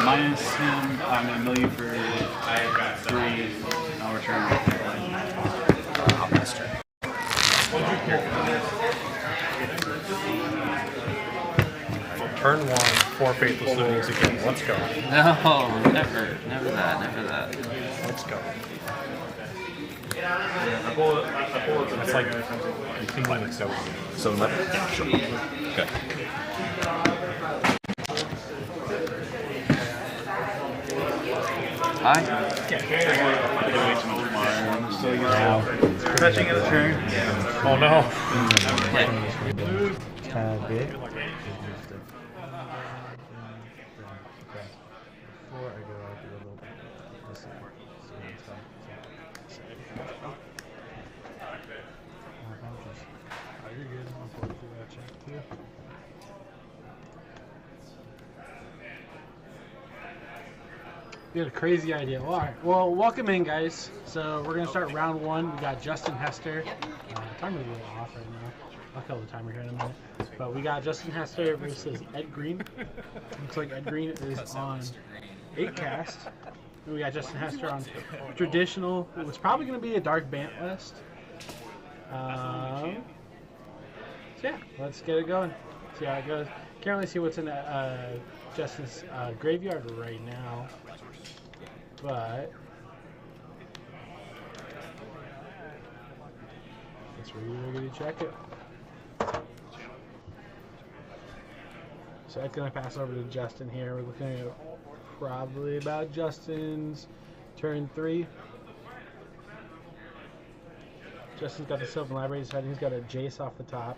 minus him, I'm going to mill you for 3. I'll return. I'll pass turn. Turn 1, 4 Faithless Loonings again. Let's go. No, never that. Let's go. That's like continuing like 7. 7 left? Yeah, sure. Okay. Hi. Fetching of the turn. Oh no. You had a crazy idea. Well, all right. Well, welcome in, guys. So we're gonna start round 1. We got Justin Hester. Timer's a little off right now. I'll kill the timer here in a minute. But we got Justin Hester versus Ed Green. Looks like Ed Green is on 8 cast. And we got Justin Hester on traditional. It was probably gonna be a dark bant list. So yeah, let's get it going. See how it goes. Can't really see what's in Justin's graveyard right now. But let's really check it. So I'm gonna pass over to Justin here. We're looking at probably about Justin's turn 3. Justin's got the Sylvan Library side. He's got a Jace off the top.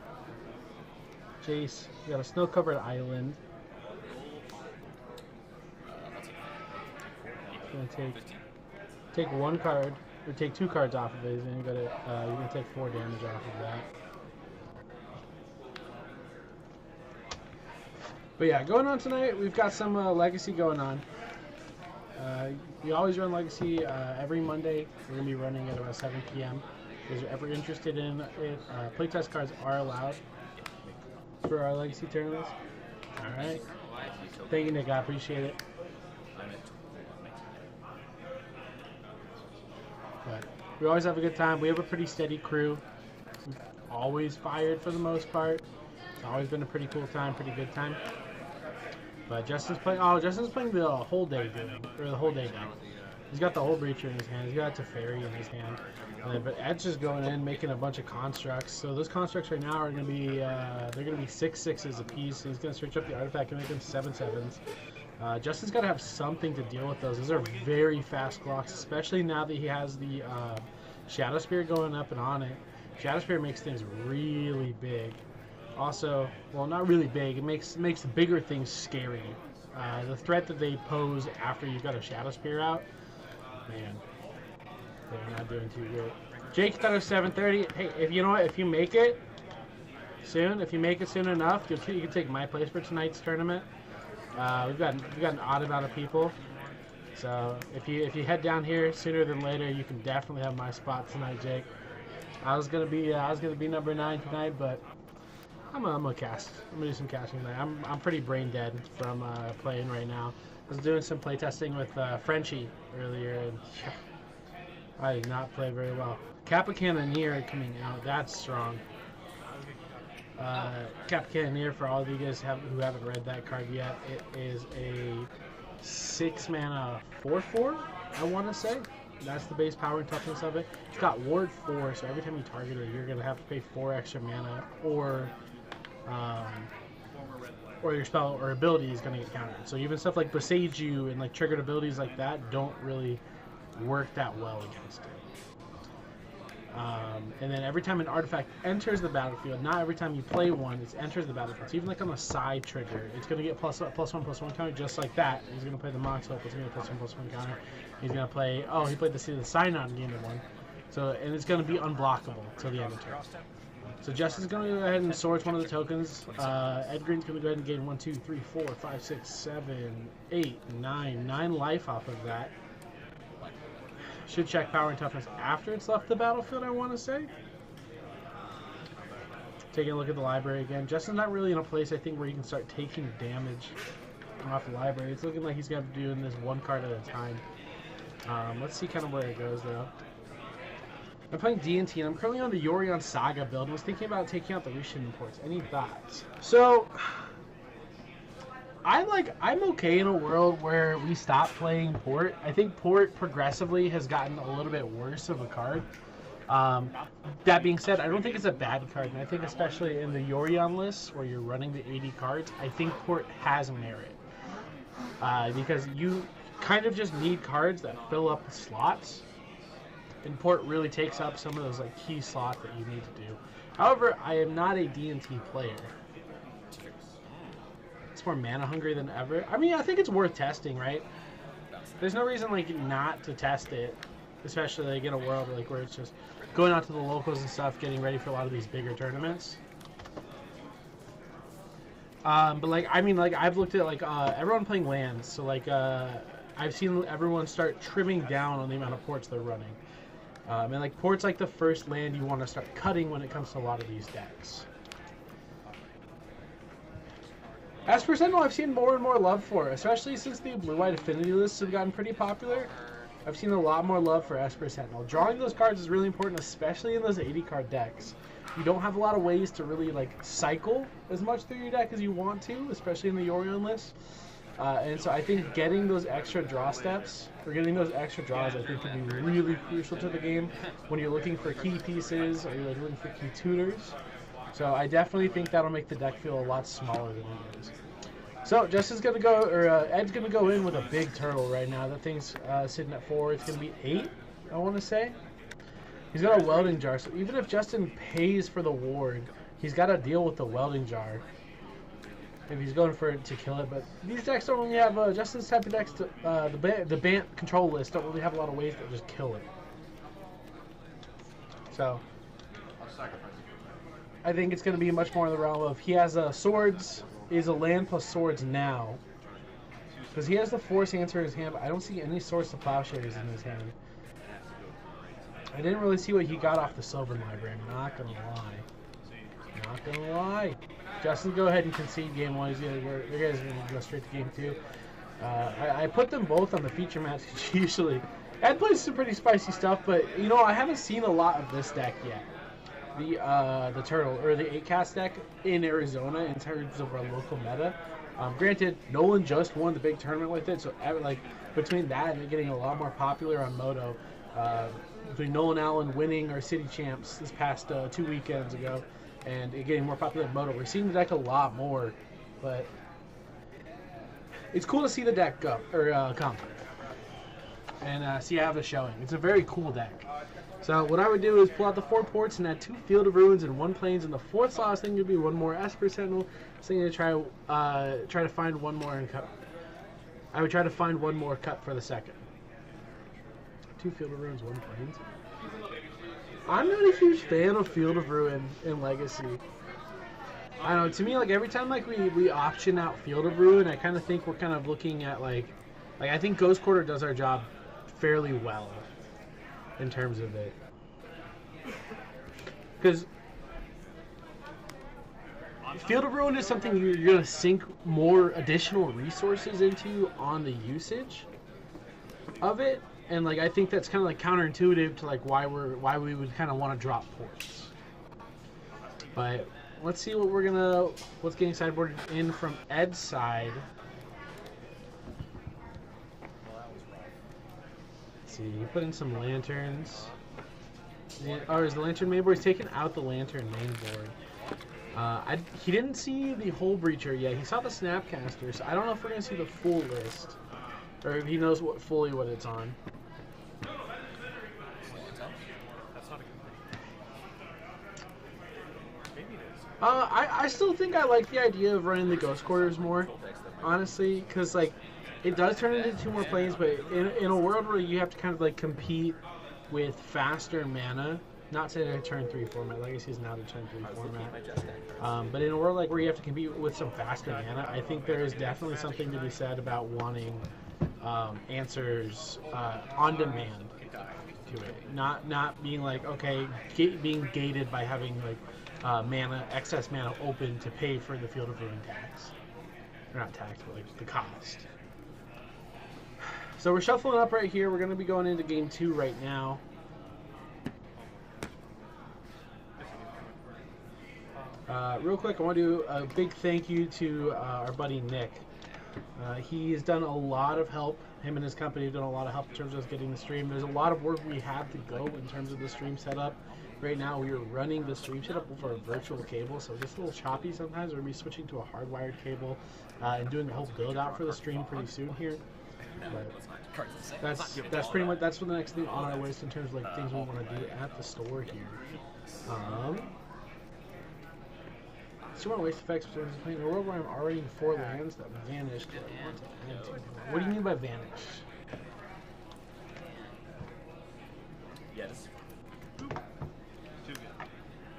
Jace, you got a snow-covered island. Gonna take 1 card, or take 2 cards off of it, and you're gonna take 4 damage off of that. But yeah, going on tonight, we've got some Legacy going on. We always run Legacy every Monday. We're gonna be running at about 7 p.m. If you're ever interested in it, playtest cards are allowed for our Legacy tournaments. All right. Thank you, Nick. I appreciate it. But we always have a good time. We have a pretty steady crew. We've always fired for the most part. It's always been a pretty cool time, pretty good time. But Justin's playing. Oh, Justin's playing the whole day deck. He's got the whole breacher in his hand. He's got Teferi in his hand. But Ed's just going in, making a bunch of constructs. So those constructs right now are going to be they're going to be 6/6s a piece. He's going to search up the artifact and make them 7/7s. Justin's got to have something to deal with those. Those are very fast clocks, especially now that he has the Shadow Spear going up and on it. Shadow Spear makes things really big. Also, well, not really big. It makes bigger things scary. The threat that they pose after you've got a Shadow Spear out, man, they're not doing too good. Jake thought it was 7:30. Hey, if you know what, if you make it soon, enough, you can take my place for tonight's tournament. We've got an odd amount of people, so if you head down here sooner than later, you can definitely have my spot tonight, Jake. I was gonna be number 9 tonight, but I'm gonna cast. I'm gonna do some casting tonight. I'm pretty brain dead from playing right now. I was doing some play testing with Frenchie earlier, and I did not play very well. Kappa Cannoneer coming out. That's strong. Kappa Cannoneer, for all of you guys who haven't read that card yet, it is a 6 mana 4/4, I want to say. That's the base power and toughness of it. It's got Ward 4, so every time you target it, you're going to have to pay 4 extra mana, or your spell or ability is going to get countered. So even stuff like Besage You and like triggered abilities like that don't really work that well against it. And then every time an artifact enters the battlefield, not every time you play one, it enters the battlefield. So even like on the side trigger, it's going to get +1/+1 counter just like that. He's going to play the Mox Hope, it's going to get +1/+1 counter. He's going to play, oh, he played the Sign-On at the end of one. So, and it's going to be unblockable till the end of turn. So Justin's going to go ahead and source one of the tokens. Ed Green's going to go ahead and gain 1, 2, 3, 4, 5, 6, 7, 8, 9 life off of that. Should check power and toughness after it's left the battlefield, I want to say. Taking a look at the library again. Justin's not really in a place, I think, where you can start taking damage off the library. It's looking like he's going to be doing this one card at a time. Let's see kind of where it goes, though. I'm playing D&T, and I'm currently on the Yorion Saga build. I was thinking about taking out the Rishin imports. Any thoughts? So, I'm okay in a world where we stop playing Port. I think Port progressively has gotten a little bit worse of a card. That being said, I don't think it's a bad card, and I think especially in the Yorion list where you're running the 80 cards, I think Port has merit. Because you kind of just need cards that fill up the slots. And Port really takes up some of those like key slots that you need to do. However, I am not a D&T player. It's more mana hungry than ever. I mean, I think it's worth testing, right? There's no reason like not to test it, especially like in a world like where it's just going out to the locals and stuff, getting ready for a lot of these bigger tournaments. But like, I mean, like I've looked at like everyone playing lands, so like I've seen everyone start trimming down on the amount of ports they're running. And like Port's like the first land you want to start cutting when it comes to a lot of these decks. As for Sentinel, I've seen more and more love for, especially since the blue-white affinity lists have gotten pretty popular. I've seen a lot more love for Esper Sentinel. Drawing those cards is really important, especially in those 80-card decks. You don't have a lot of ways to really like cycle as much through your deck as you want to, especially in the Yorion list. And so I think getting those extra draw steps, or getting those extra draws, I think can be really crucial to the game when you're looking for key pieces or you're looking for key tutors. So I definitely think that'll make the deck feel a lot smaller than it is. So Justin's gonna go, or Ed's gonna go in with a big turtle right now. That thing's sitting at 4. It's gonna be 8, I want to say. He's got a welding jar, so even if Justin pays for the ward, he's got to deal with the welding jar if he's going for it to kill it. But these decks don't really have Justin's type of decks. The Bant control list don't really have a lot of ways to just kill it. So I think it's going to be much more in the realm of he has swords, is a land plus swords now. Because he has the Force answer in his hand, but I don't see any Swords to Plowshares in his hand. I didn't really see what he got off the Sylvan Library, I'm not going to lie. Not going to lie. Justin, go ahead and concede game 1. You guys are going to go straight to game 2. I put them both on the feature match usually. Ed plays some pretty spicy stuff, but, you know, I haven't seen a lot of this deck yet. The Turtle, or the 8-cast deck in Arizona in terms of our local meta. Granted, Nolan just won the big tournament with it, so like between that and it getting a lot more popular on Moto, between Nolan Allen winning our city champs this past 2 weekends ago, and it getting more popular in Moto, we're seeing the deck a lot more. But it's cool to see the deck go or come and see how it's showing. It's a very cool deck. So what I would do is pull out the 4 ports and add 2 Field of Ruins and 1 Plains, and the 4th slot thing would be 1 more Esper Sentinel. So I'm gonna try to find 1 more and cut. I would try to find 1 more cut for the second. 2 Field of Ruins, 1 Plains. I'm not a huge fan of Field of Ruin in Legacy. I don't know, to me, like every time like we option out Field of Ruin, I kind of think we're kind of looking at like I think Ghost Quarter does our job fairly well in terms of it. Because Field of Ruin is something you're going to sink more additional resources into on the usage of it, and like I think that's kind of like counterintuitive to like why we would kind of want to drop ports. But let's see what's getting sideboarded in from Ed's side. Let's see, you put in some lanterns. Oh, is the lantern main board? He's taken out the lantern main board. He didn't see the Hole Breacher yet. He saw the Snapcaster, so I don't know if we're going to see the full list. Or if he knows fully what it's on. I still think I like the idea of running the Ghost Quarters more, honestly, because like it does turn into 2 more planes, but in a world where you have to kind of like compete with faster mana, not saying a turn 3 format, Legacy is not a turn 3 format, but in a world like where you have to compete with some faster mana, I think there is definitely something to be said about wanting answers on demand to it, not being like okay, being gated by having like excess mana open to pay for the Field of Ruin tax. Or not tax, but like the cost. So we're shuffling up right here. We're going to be going into game 2 right now. Real quick, I want to do a big thank you to our buddy Nick. He has done a lot of help. Him and his company have done a lot of help in terms of us getting the stream. There's a lot of work we have to go in terms of the stream setup. Right now, we are running the stream setup over a virtual cable, so it gets a little choppy sometimes. We're going to be switching to a hardwired cable and doing the whole build out for the stream pretty soon here. But that's pretty much that's what the next thing on our list in terms of like things we want to do at the store here. So you want waste effects playing a world where I'm already in 4 lands that vanished. That I want to add to. What do you mean by vanish? Yes. Too good. You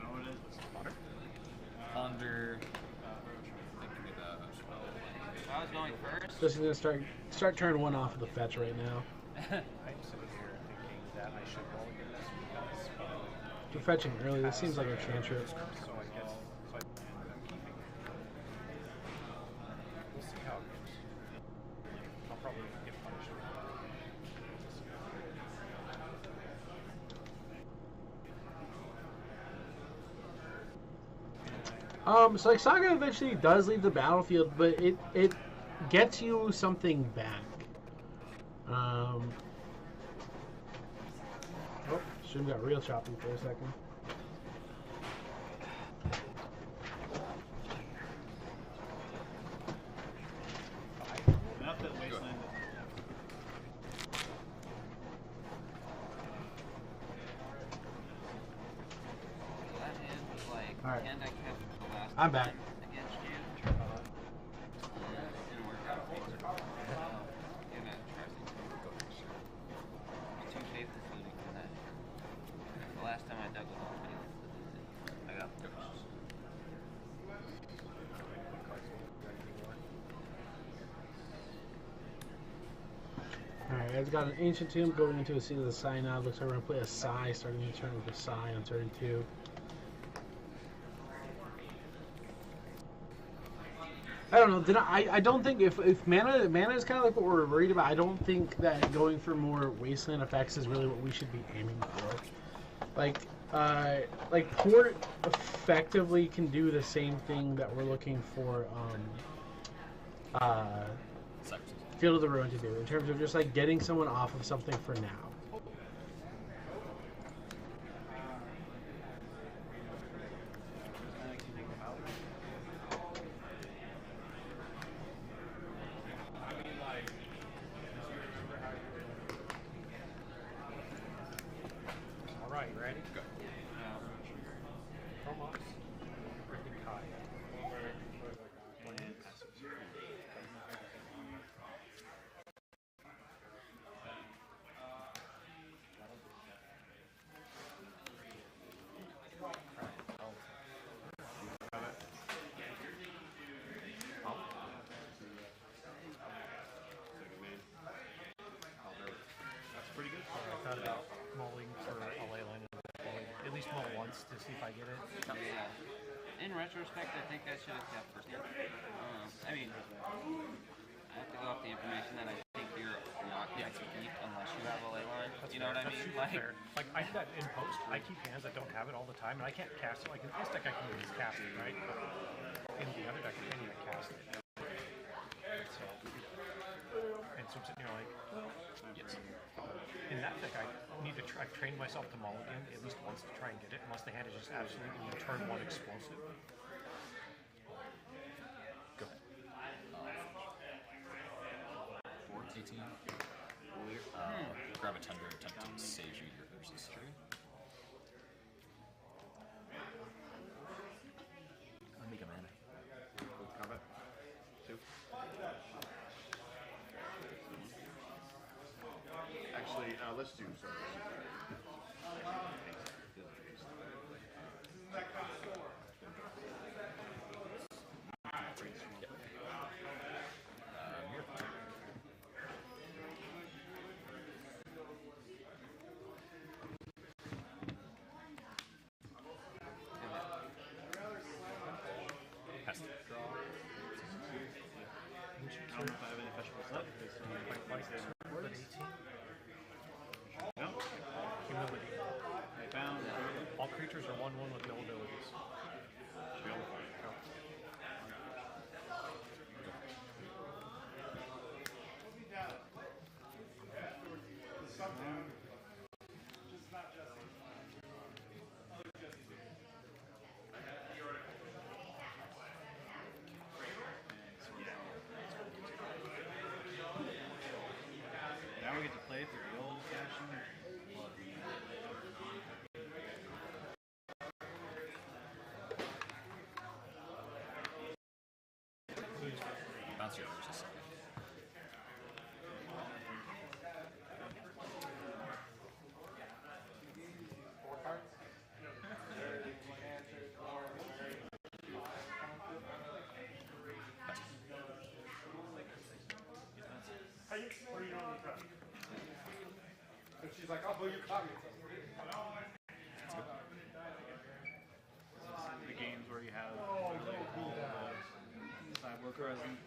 know what it is? Under. I was going first. This is gonna start turn 1 off of the fetch right now. I'm sitting here thinking that I should roll again this because We're fetching early. This seems like a cantrip. so I guess so I'm keeping it. We'll see how it goes. I'll probably get punished. So like Saga eventually does leave the battlefield, but it gets you something back. Oh, stream got real choppy for a second. Not that Wasteland. That hand was like, All right. hand I kept the last I'm back. time against you. It didn't work out for you. Give that a try. I'm too faithful looting for that. The last time I dug with Olympus, I got pushed. Alright, I've got an Ancient Tomb going into a Seat of the Synod. Looks like we're going to play a Psy, starting the turn with a Psy on turn 2. I don't know. I don't think if mana is kind of like what we're worried about. I don't think that going for more Wasteland effects is really what we should be aiming for. Like Port effectively can do the same thing that we're looking for Field of the Ruin to do in terms of just like getting someone off of something for now. All right, ready? Go. Promos. Freaking Kai. That's pretty good. I thought about mulling for a ley line and at least mull once to see if I get it. Yeah. In retrospect, I think I should have kept first hand. I mean, I have to go off the information that I think you're not going to keep unless you have a ley line. You know what I That's mean? super fair. Like I do that in post. I keep hands that don't have it all the time, and I can't cast it. Like in this deck, I can just cast it, right? But in the other deck, I can't even cast it. And so I'm sitting here like, well, yes. In that deck, I need to. I've trained myself to mulligan at least once to try and get it, unless the hand is just absolutely turn 1 explosive. Go ahead. 18. Grab a tender, attempt to save you your versus tree. I'll make a mana. Combat. 2. Actually, let's do so. Pass it. I don't know if I have any vegetables left. Based on Fight, fight, what at 18. No. Humility. I found. All creatures are 1/1 with no abilities. Should be able to find it. Now we get to play through the old fashioned. Bounce your versus. What are you doing with that? And she's like, oh, you caught me. The games where you have all the cyborg present.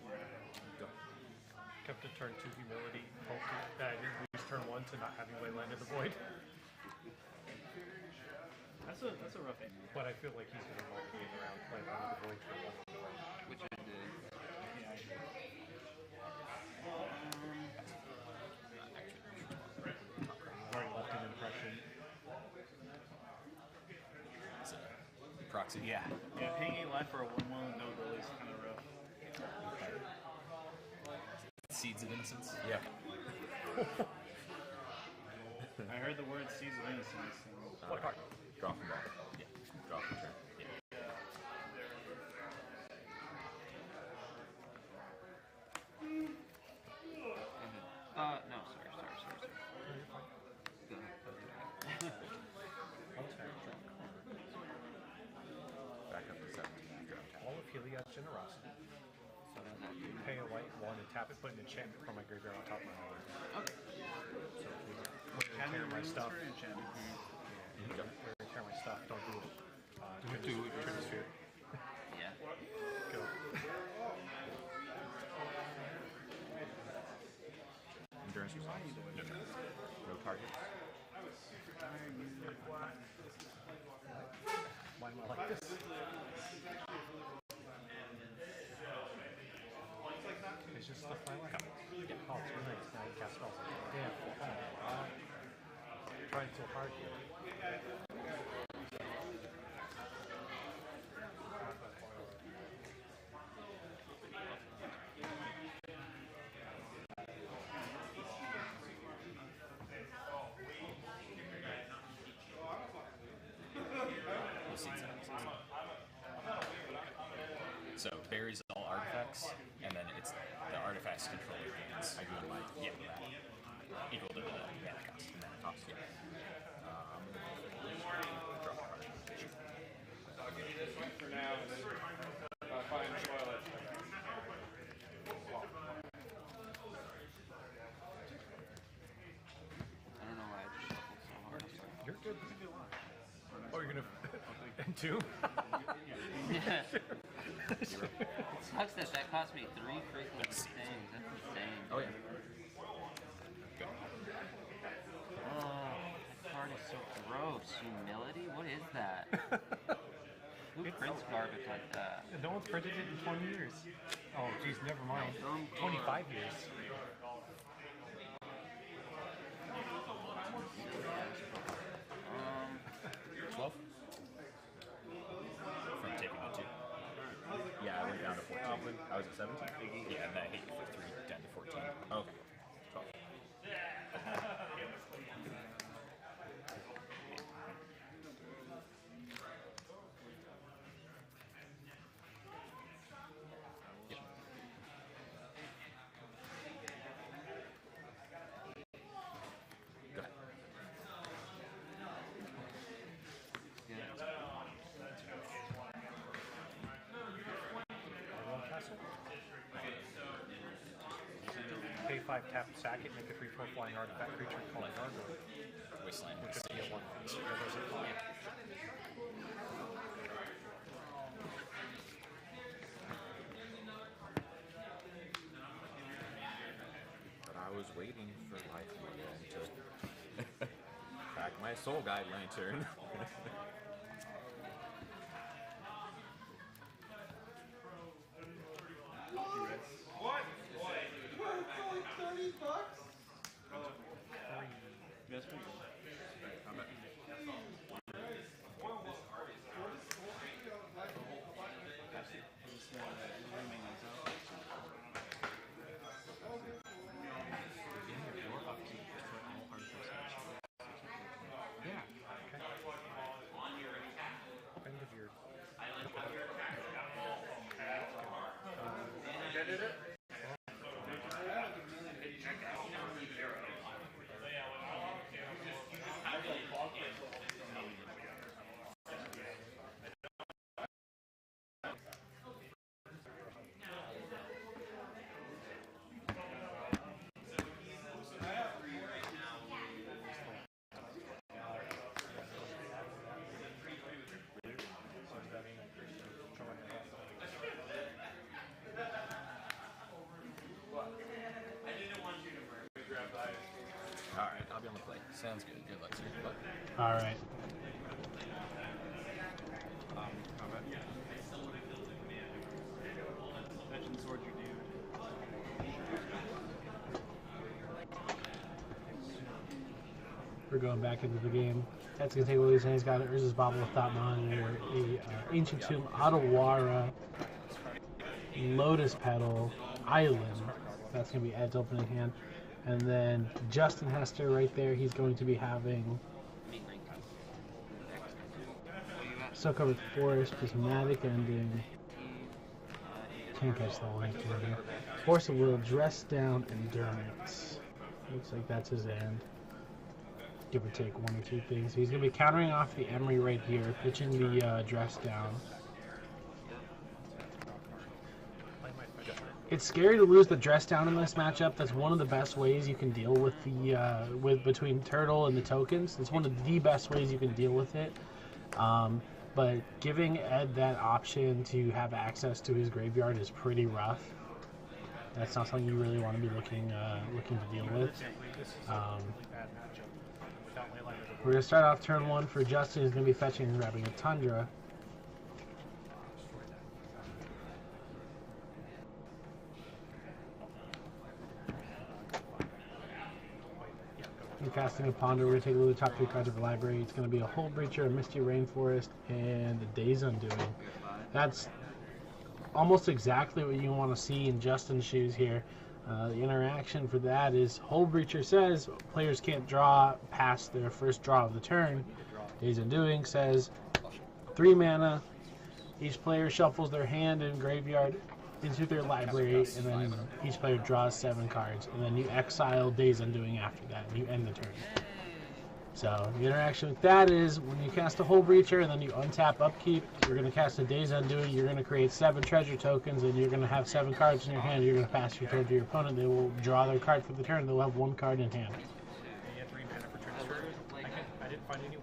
Kept to turn 2 humility. Hope that I didn't lose turn 1 to not having Leyland in the void. That's a rough ending. But I feel like he's going to multi-game around Leyland in the void turn 1. Which I did. Yeah, I agree. Already left an impression. Is it proxy? Yeah, paying 8 life for a 1/1 with no ability is kind of rough. Seeds of Innocence? Yeah. I heard the word Seeds of Innocence. And What card? Draw from back. Yeah. Draw from turn. No, sorry. Go ahead. Back up to 17. All of Heliod's Generosity. So then that do. Pay a white 1 and tap it, put an enchantment from my graveyard on top of my hand. Okay. So if we wear and tear my runes stuff, for enchantment. wear and tear my stuff, don't do it. Trinisphere. Yeah. Go. Endurance response. No targets. Why am I like this? It's just stuff I like. Oh, it's really nice. Now you cast spells. Damn. Trying so hard here. So buries all artifacts, and then it's the artifacts control your hands. I do like equal to the mana cost. And then it costs Draw a card. For now, and then find the toilet. I don't know why I just shuffled so hard. I'm sorry. You're good. Oh, you're gonna and 2? Yeah. It sucks that cost me 3 freaking things. That's insane. Oh yeah. Good. Oh, that card is so gross. Humility? What is that? Who prints garbage like that? No one's printed it in 20 years. Oh, geez, never mind. 25 years. 12? From taking the 2. Yeah, I went down to 14. I was at 17. Yeah, and then I hit you for 3 down to 14. Okay. 12. Go ahead. Pay 5, tap, sack it, make a 3/4 flying artifact creature, call it gargoyle. Wasteland. Which would be a 1. So yeah, there's a 5. waiting for life to crack my soul guide lantern. Yes, please. End of your. Alright, I'll be on the plate. Sounds good. Good luck, sir. Bye. All right. Fetching swords your dude. We're going back into the game. That's going to take Willie's hand. He's got Urza's Bauble of Thought Monitor, a Ancient Tomb, Otawara, Lotus Petal, Island. That's going to be Ed's opening hand. And then Justin Hester right there, he's going to be having Snow-Covered Forest, Prismatic Ending. Can't catch the link here. Force of Will, Dress Down, Endurance. Looks like that's his end. Give or take one or two things. He's going to be countering off the Emery right here, pitching the Dress Down. It's scary to lose the Dress Down in this matchup. That's one of the best ways you can deal with the between Turtle and the tokens. It's one of the best ways you can deal with it. But giving Ed that option to have access to his graveyard is pretty rough. That's not something you really want to be looking to deal with. We're going to start off turn one for Justin. He's going to be fetching and grabbing a Tundra. I'm casting a Ponder. We're going to take a look at the top three cards of the library. It's going to be a Hull Breacher, a Misty Rainforest, and a Days Undoing. That's almost exactly what you want to see in Justin's shoes here. The interaction for that is Hull Breacher says players can't draw past their first draw of the turn. Days Undoing says 3 mana. Each player shuffles their hand and graveyard into their library, and then each player draws 7 cards, and then you exile Days Undoing after that, and you end the turn. So the interaction with that is when you cast a Hull Breacher and then you untap Upkeep, you're going to cast a Days Undoing, you're going to create 7 treasure tokens, and you're going to have 7 cards in your hand. You're going to pass your turn to your opponent. They will draw their card for the turn. They'll have 1 card in hand.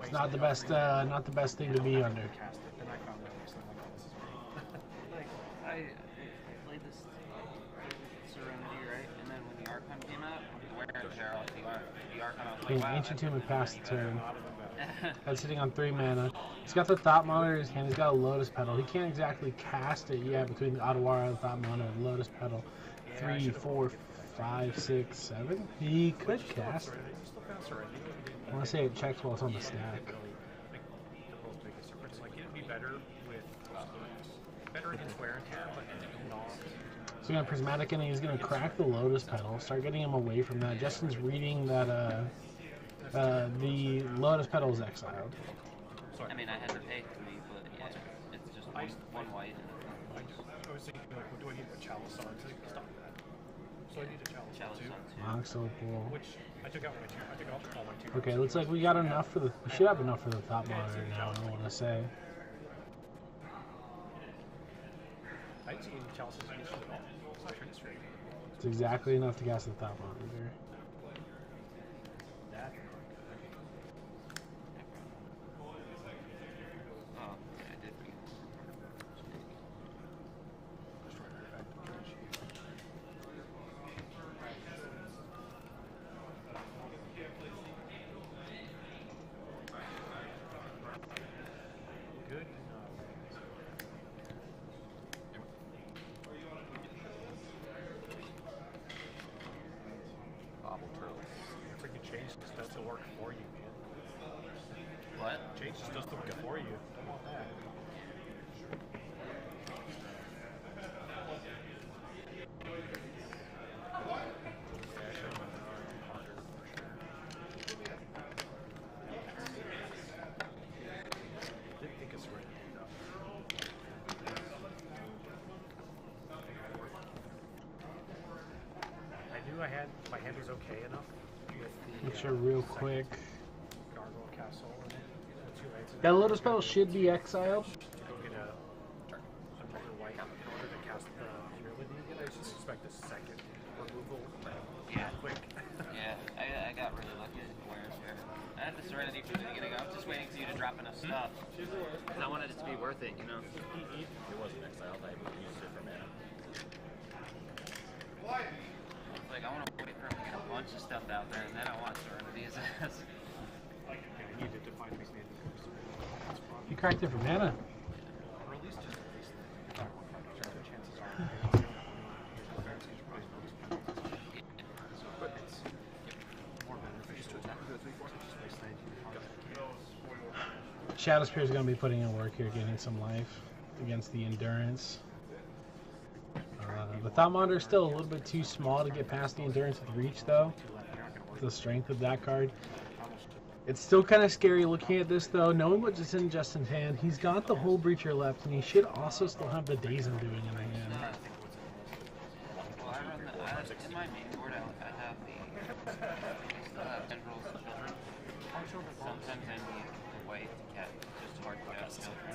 It's not the best thing to be under. I played this Serenity, right? And then when the Archon came out, where the Archon was like, wow, Ancient Tomb would pass the turn. That's sitting on 3 mana. He's got the Thought Monitor in his hand. He's got a Lotus Petal. He can't exactly cast it yet between the Otawara and the Thought Monitor and Lotus Petal. 3, 4, 5, 6, 7. He could cast it. I want to say it checks while it's on the stack. So he's going to Prismatic Ending. He's going to crack the Lotus Petal. Start getting him away from that. Justin's reading that the Lotus Petal is exiled. I mean, I had to pay 3, but yeah, it's just one white. I was thinking, like, well, do I need a Chalice on to stop that? So I need a Chalice on too. Mox Opal. Which I took out my 2. I took out all my 2. Okay, looks like we got enough for the. We should have enough for the Thought Monitor now. I want to say. I didn't see any Chalices in this at all. It's not straight. It's exactly enough to cast the Thought Monitor. That. Oh, yeah, I did forget. my hand was okay enough with the. Make sure real quick. Gargoyle castle and the 2 lights. That little spell should be exiled. To go get another white in order to cast the humility again. I just suspect a second removal. Yeah. Quick. Yeah, I got really lucky with Wear's Fair. I had the Serenity from the beginning. I was just waiting for you to drop enough stuff. Because I wanted it to be worth it, you know? It wasn't exiled. I used it for mana. It's like, I want to wait for him to get a bunch of stuff out there, and then I want Serenity as ass. I needed to find my standing first. You cracked it for mana. Or at least just release the chances are. So equipment's more beneficial to attack. Just waste 19 cards. Shadow Spear is going to be putting in work here, getting some life against the Endurance. The Thought Monitor is still a little bit too small to get past the Endurance with Reach, though. The strength of that card. It's still kind of scary looking at this, though. Knowing what's just in Justin's hand, he's got the whole Breacher left, and he should also still have the Days Undoing in hand. Well, I run in my main board, I have tendrils and children. Sometimes I need the white to cat, just hard to cast children.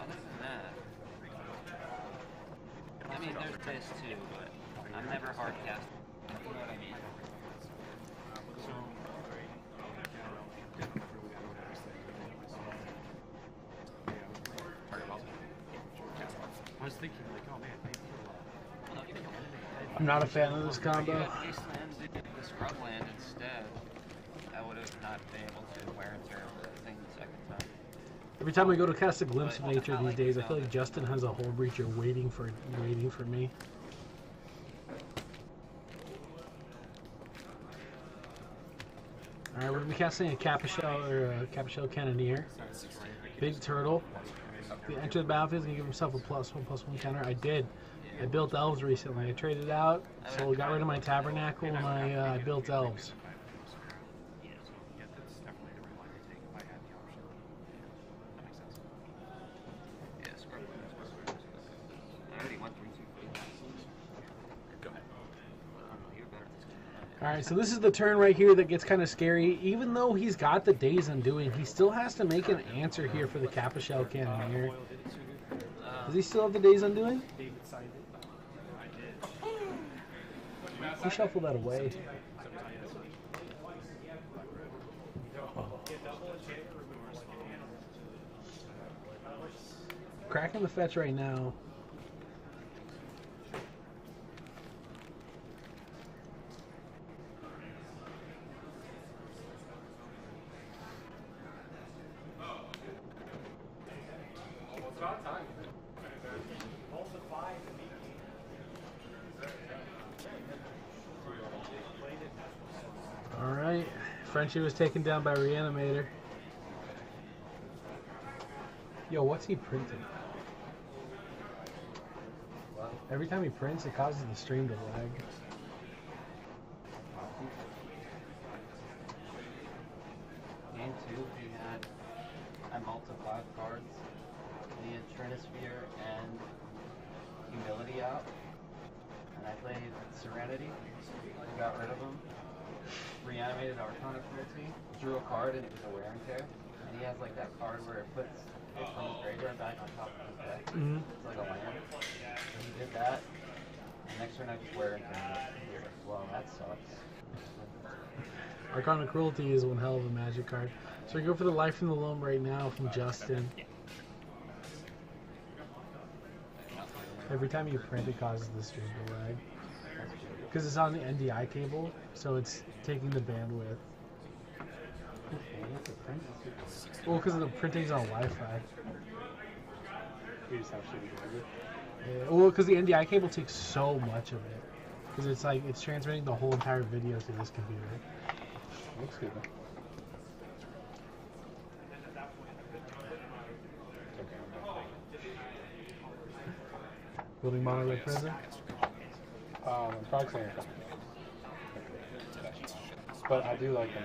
Other than that, I mean, there's this too, but I'm never hard cast. You know what I mean? I was thinking, like, oh man, maybe I'm not a fan of this combo. The scrub land instead, I would have not been able to wear and tear the thing the second time. Every time I go to cast a Glimpse of Nature these days, I feel like Justin has a whole Breacher waiting for me. Alright, we're going to be casting a Capuchel or a Capuchel Cannoneer. Big Turtle. If you enter the battlefield, he's going to give himself a +1/+1 counter. I did. I built Elves recently. I traded out, so I got rid of my Tabernacle and I built Elves. Alright, so this is the turn right here that gets kind of scary. Even though he's got the Days Undoing, he still has to make an answer here for the Capuchel Cannoneer. Does he still have the Days Undoing? He shuffled that away. Cracking the fetch right now. Alright, Frenchie was taken down by Reanimator. Yo, what's he printing? Every time he prints, it causes the stream to lag. Game 2, he had, I multiplied cards, he had Trinisphere and Humility out, and I played Serenity, got rid of him, reanimated Arcana Cruelty, drew a card and it was a wear and tear, and he has like that card where it puts it from his graveyard back on top of his deck. It's like a land. So he did that, and next turn I just wear and tear. Well, that sucks. Arcana Cruelty is one hell of a Magic card. So we go for the Life from the Loam right now from Justin. Every time you print, it causes the stream to lag. Because it's on the NDI cable, so it's taking the bandwidth. Well, because the printing's on Wi-Fi. we just have shitty driver. Yeah, well, because the NDI cable takes so much of it. Because it's like, it's transmitting the whole entire video to this computer. Looks good though. Building Monolith Prison. Probably saying but I do like them.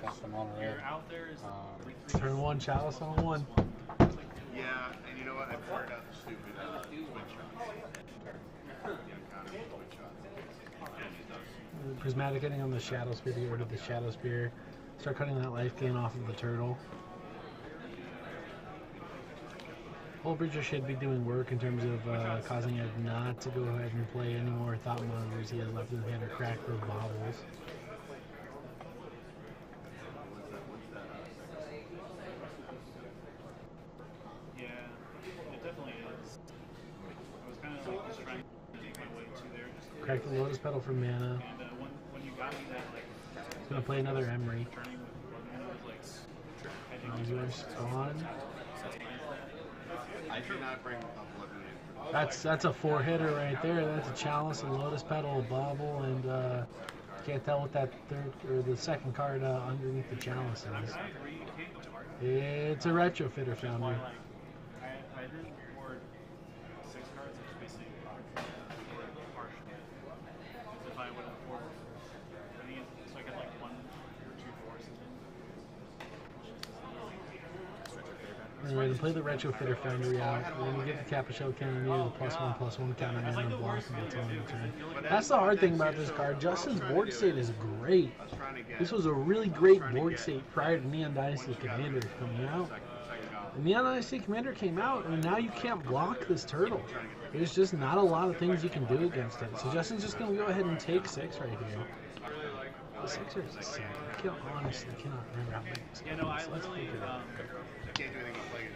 Test them on the Turn 1, Chalice on 1. Yeah, and you know what? I poured out the stupid twin shots. prismatic ending on the Shadow Spear to get rid of the Shadow Spear. Start cutting that life gain off of the turtle. Hull Breacher should be doing work in terms of causing Ed not to go ahead and play any more Thought Monitors. He has left his hand or crack those bobbles. Yeah, it definitely is. I was kind of like just trying to make my way to there. Just Crack the Lotus Petal for mana. and when you got me that like He's gonna play another Emery. turning with mana was like He's gonna spawn. I do not bring up Oblivion. That's a 4-hitter right there. That's a Chalice, a Lotus Petal, a Bauble, and can't tell what that third or the second card underneath the Chalice is. It's a Retrofitter Foundry. I didn't board 6 cards, I just basically partial. If I would have boarded, I think it's so I get like 1 or 2 forces in. Alright, play the Retrofitter Foundry out. We're gonna get the Capuchon Cannoneer, the +1/+1 counter mana block until end of turn. That's the hard thing about this card. Justin's board state is great. This was a really great board state prior to Neon Dynasty Commander coming out. The Neon Dynasty Commander came out, and now you can't block this turtle. There's just not a lot of things you can do against it. So Justin's just gonna go ahead and take 6 right here. The 6 is a 7. I honestly cannot remember how big this Yeah, no, I is. Let's literally, figure it out. Can't do anything but play it.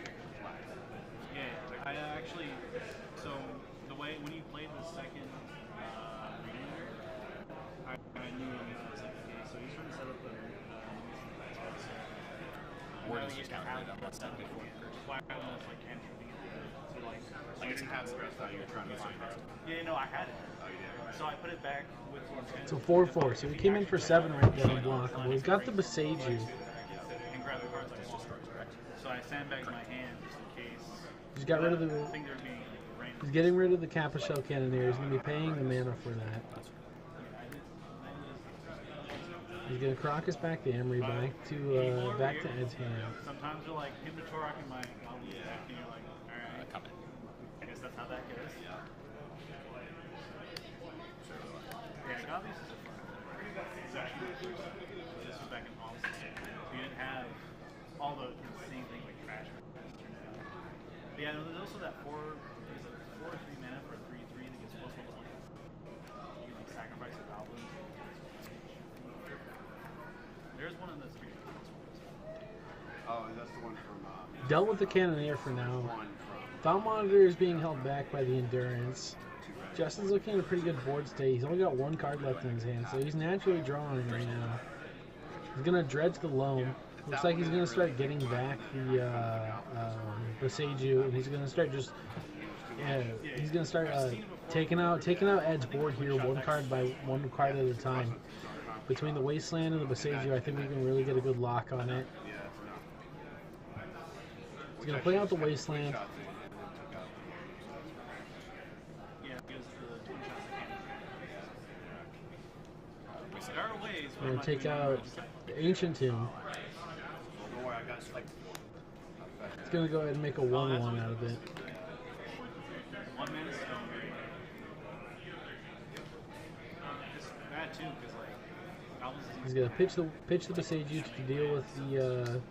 yeah, I actually, so the way, when you played the second reading there, I knew, I was like, okay, so he's trying to set up a Word is just calculated on that side before. why I was like entering it to like You didn't have the rest that you were trying to find. yeah, no, I had it. Oh, you did. So I put it back with the intent. So 4/4. So he came in for 7 right there and blockable. He's got the Beseiju. And grab the cards like well. So I sandbagged my hand just in case. He's got rid of I the. think they're being random. He's getting rid of the Capuchon Cannoneer. He's gonna be paying the mana for that. He's gonna Crocus back the Emery back to Ed's hand. Sometimes you're like Hypnotorok in my Olympus deck, and you're like, alright, Come in. I guess that's how that goes. Yeah, Olympus is fun. It's actually this was back in Olympus. So you didn't have all the insane things like Trash Master now. But yeah, there's also that 4/3 mana for a 3/3 that gets +1/+1. You can like sacrifice a goblin. There's one in this video. Oh, that's the one from. Dealt with the Cannoneer for now. One from. Thought Monitor is being held back by the Endurance. Justin's looking at a pretty good board state. He's only got 1 card left in his hand, so he's naturally drawing right now. He's gonna dredge the Loam. Looks like he's gonna start getting back the Beseiju, and he's gonna start just he's gonna start taking out Ed's board here, 1 card at a time. Between the Wasteland and the Beseiju, I think we can really get a good lock on it. He's gonna play out the Wasteland. Yeah, because the twin shots can't. There are ways. We're gonna take out the Ancient Tomb. Don't worry, I got like. He's gonna go ahead and make a 1/1 out of it. 1 mana stone. It's bad too, because like goblins. He's gonna pitch the Beseiju to deal with the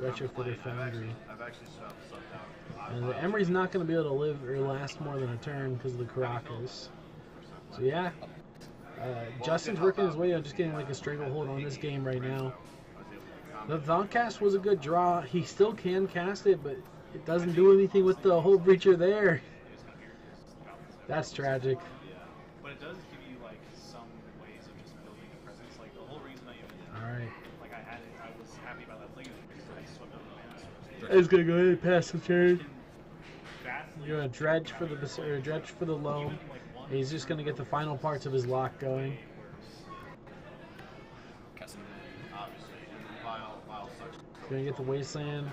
Retrofitter Foundry. I've actually subbed out. And the Emery's not going to be able to live or last more than a turn because of the Caracas. So yeah, Justin's working his way up, just getting like a stranglehold on this game right now. The Thoughtcast was a good draw. He still can cast it, but it doesn't do anything with the Hull Breacher there. That's tragic. But it does give you like some ways of just building a presence. Like the whole reason I even All right. like I had it, I was happy about that thing because I swept up the mana source. He's gonna go ahead and pass the turn. Vastly You're gonna dredge for the Loam. And he's just gonna get the final parts of his lock going. Casting. Obviously, Vile sucks. He's gonna get the Wasteland,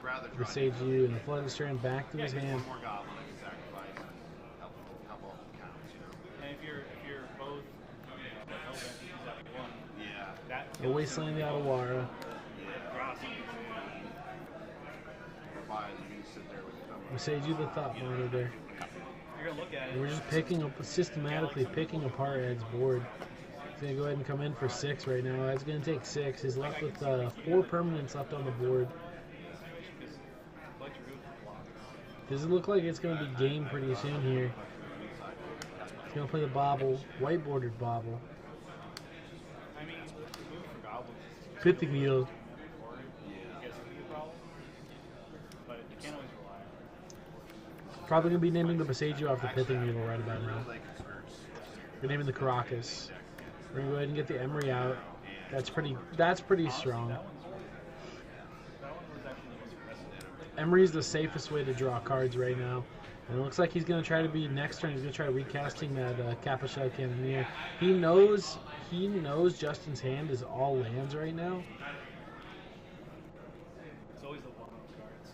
Rather the Beseiju, and the Flooded Strand back to his hand. One more goblin I can sacrifice and help all the counts, you know. And if you're both, hell bent to use that one, Yeah. that The Wasteland, the Adawara. draws you. Whereby you can sit there with your thumb. Beseiju the Thought Monitor. You're gonna look at it. And we're just systematically picking apart Ed's board. gonna go ahead and come in for 6 right now. That's gonna take 6. He's left with 4 permanents left on the board. Does it look like it's gonna be game pretty soon here? He's gonna play the bobble, white bordered bobble. Pithing needle. Probably gonna be naming the Boseiju off the pithing needle right about now. We're naming the Caracas. We're gonna go ahead and get the Emery out. That's pretty strong. Emery's the safest way to draw cards right now. And it looks like he's gonna try to be next turn. He's gonna try recasting that Capital Cannoneer. He knows Justin's hand is all lands right now. It's always the one cards.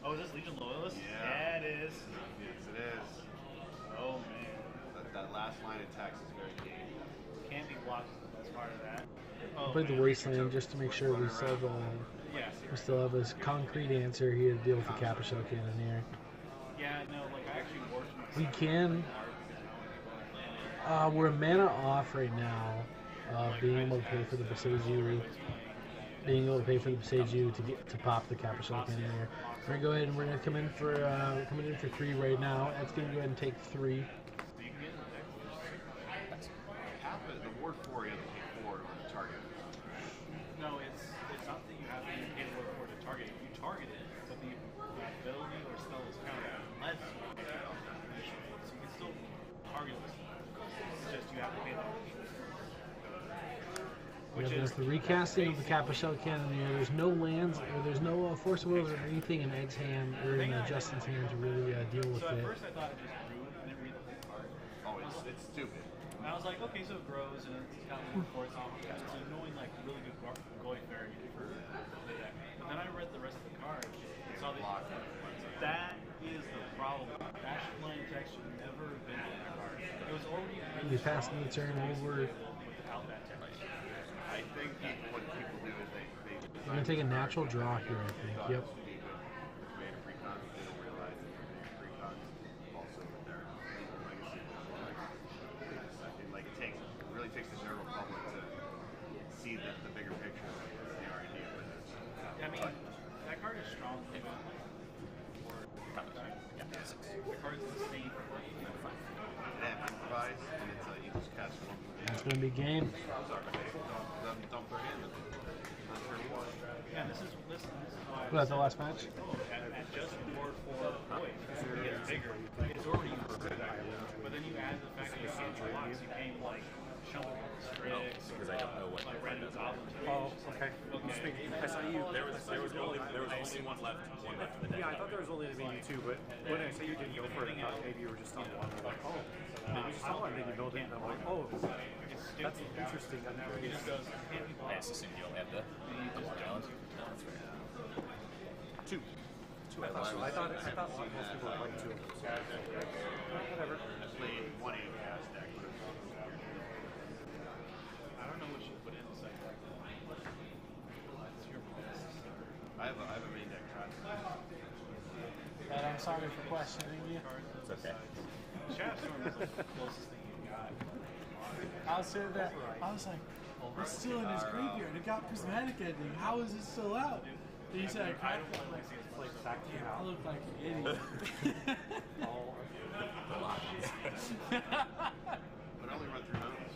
Oh, is this Legion Loyalist? Yeah. It is. Yes, it is. Oh man. That last line of text is very key. Can't be blocked is the best part of that. Oh, Played the Wasteland just to make sure we still have his concrete answer here to deal with the Capital Cannoneer. Yeah, no, like I actually worked myself. We can. We're a mana off right now. Being able to pay for the Boseiju. Being able to pay for the Boseiju to pop the Capital Cannoneer. We're gonna go ahead and we're gonna come in for 3 right now. That's gonna go ahead and take 3. The word 4 you have to pay 4 to target. No, it's not that you have to pay the word for to target. You target it, but the ability or spell is counted unless you pay the initial. So you can still target this. It's just you have to pay that. There's the recasting of the Capital Cannoneer. There's no lands, or there's no Force of Wills or anything in Ed's hand or in Justin's hand to really deal with So at it. first I thought it just grew. I didn't read the whole card. Oh, it's stupid. And I was like, okay, so it grows and it's kind of force off. It's annoying, like really good Goy variant for the deck. But then I read the rest of the card and saw that is the problem. Dash line text should never have been in that card. It was already really He's passing the turn over. without that text. I think what people do is they I'm gonna take a natural draw here, I think. Yep. Like it really takes the general public to see the bigger picture of the R&D of it. I mean, that card is strong. The card's insane. They have improvise, and it's you just cast one. It's gonna be game. Dump their hand. Yeah, this is why. Was that the last match? At just board for boys, it gets bigger. It's already but then you add the fact that you can't blocks, you came like Shelter Strix, because I don't know what like random goblins. Oh, okay. I saw you. There was only one left in the deck. Yeah, I thought there was only maybe 2, but when I said you didn't go for it, I thought maybe you were just on one. I'm like, oh, maybe just on one, and then you build it, and I'm like, oh, that's interesting. I'm curious. I just assumed you only had the challenge. No, that's fair. 2. I thought most people were playing 2 of those. Whatever. I played 1 cast deck. I don't know what you put in the second deck. That's your best. I have a main deck card. Dad, I'm sorry for questioning you. It's okay. Shaftstorm is like the closest thing you got. I was sitting there. I was like, it's still in his graveyard. It got prismatic ending. How is it still out? And he said, I cracked it. I'm like, Back to you I now. look like an idiot. But only run through mountains.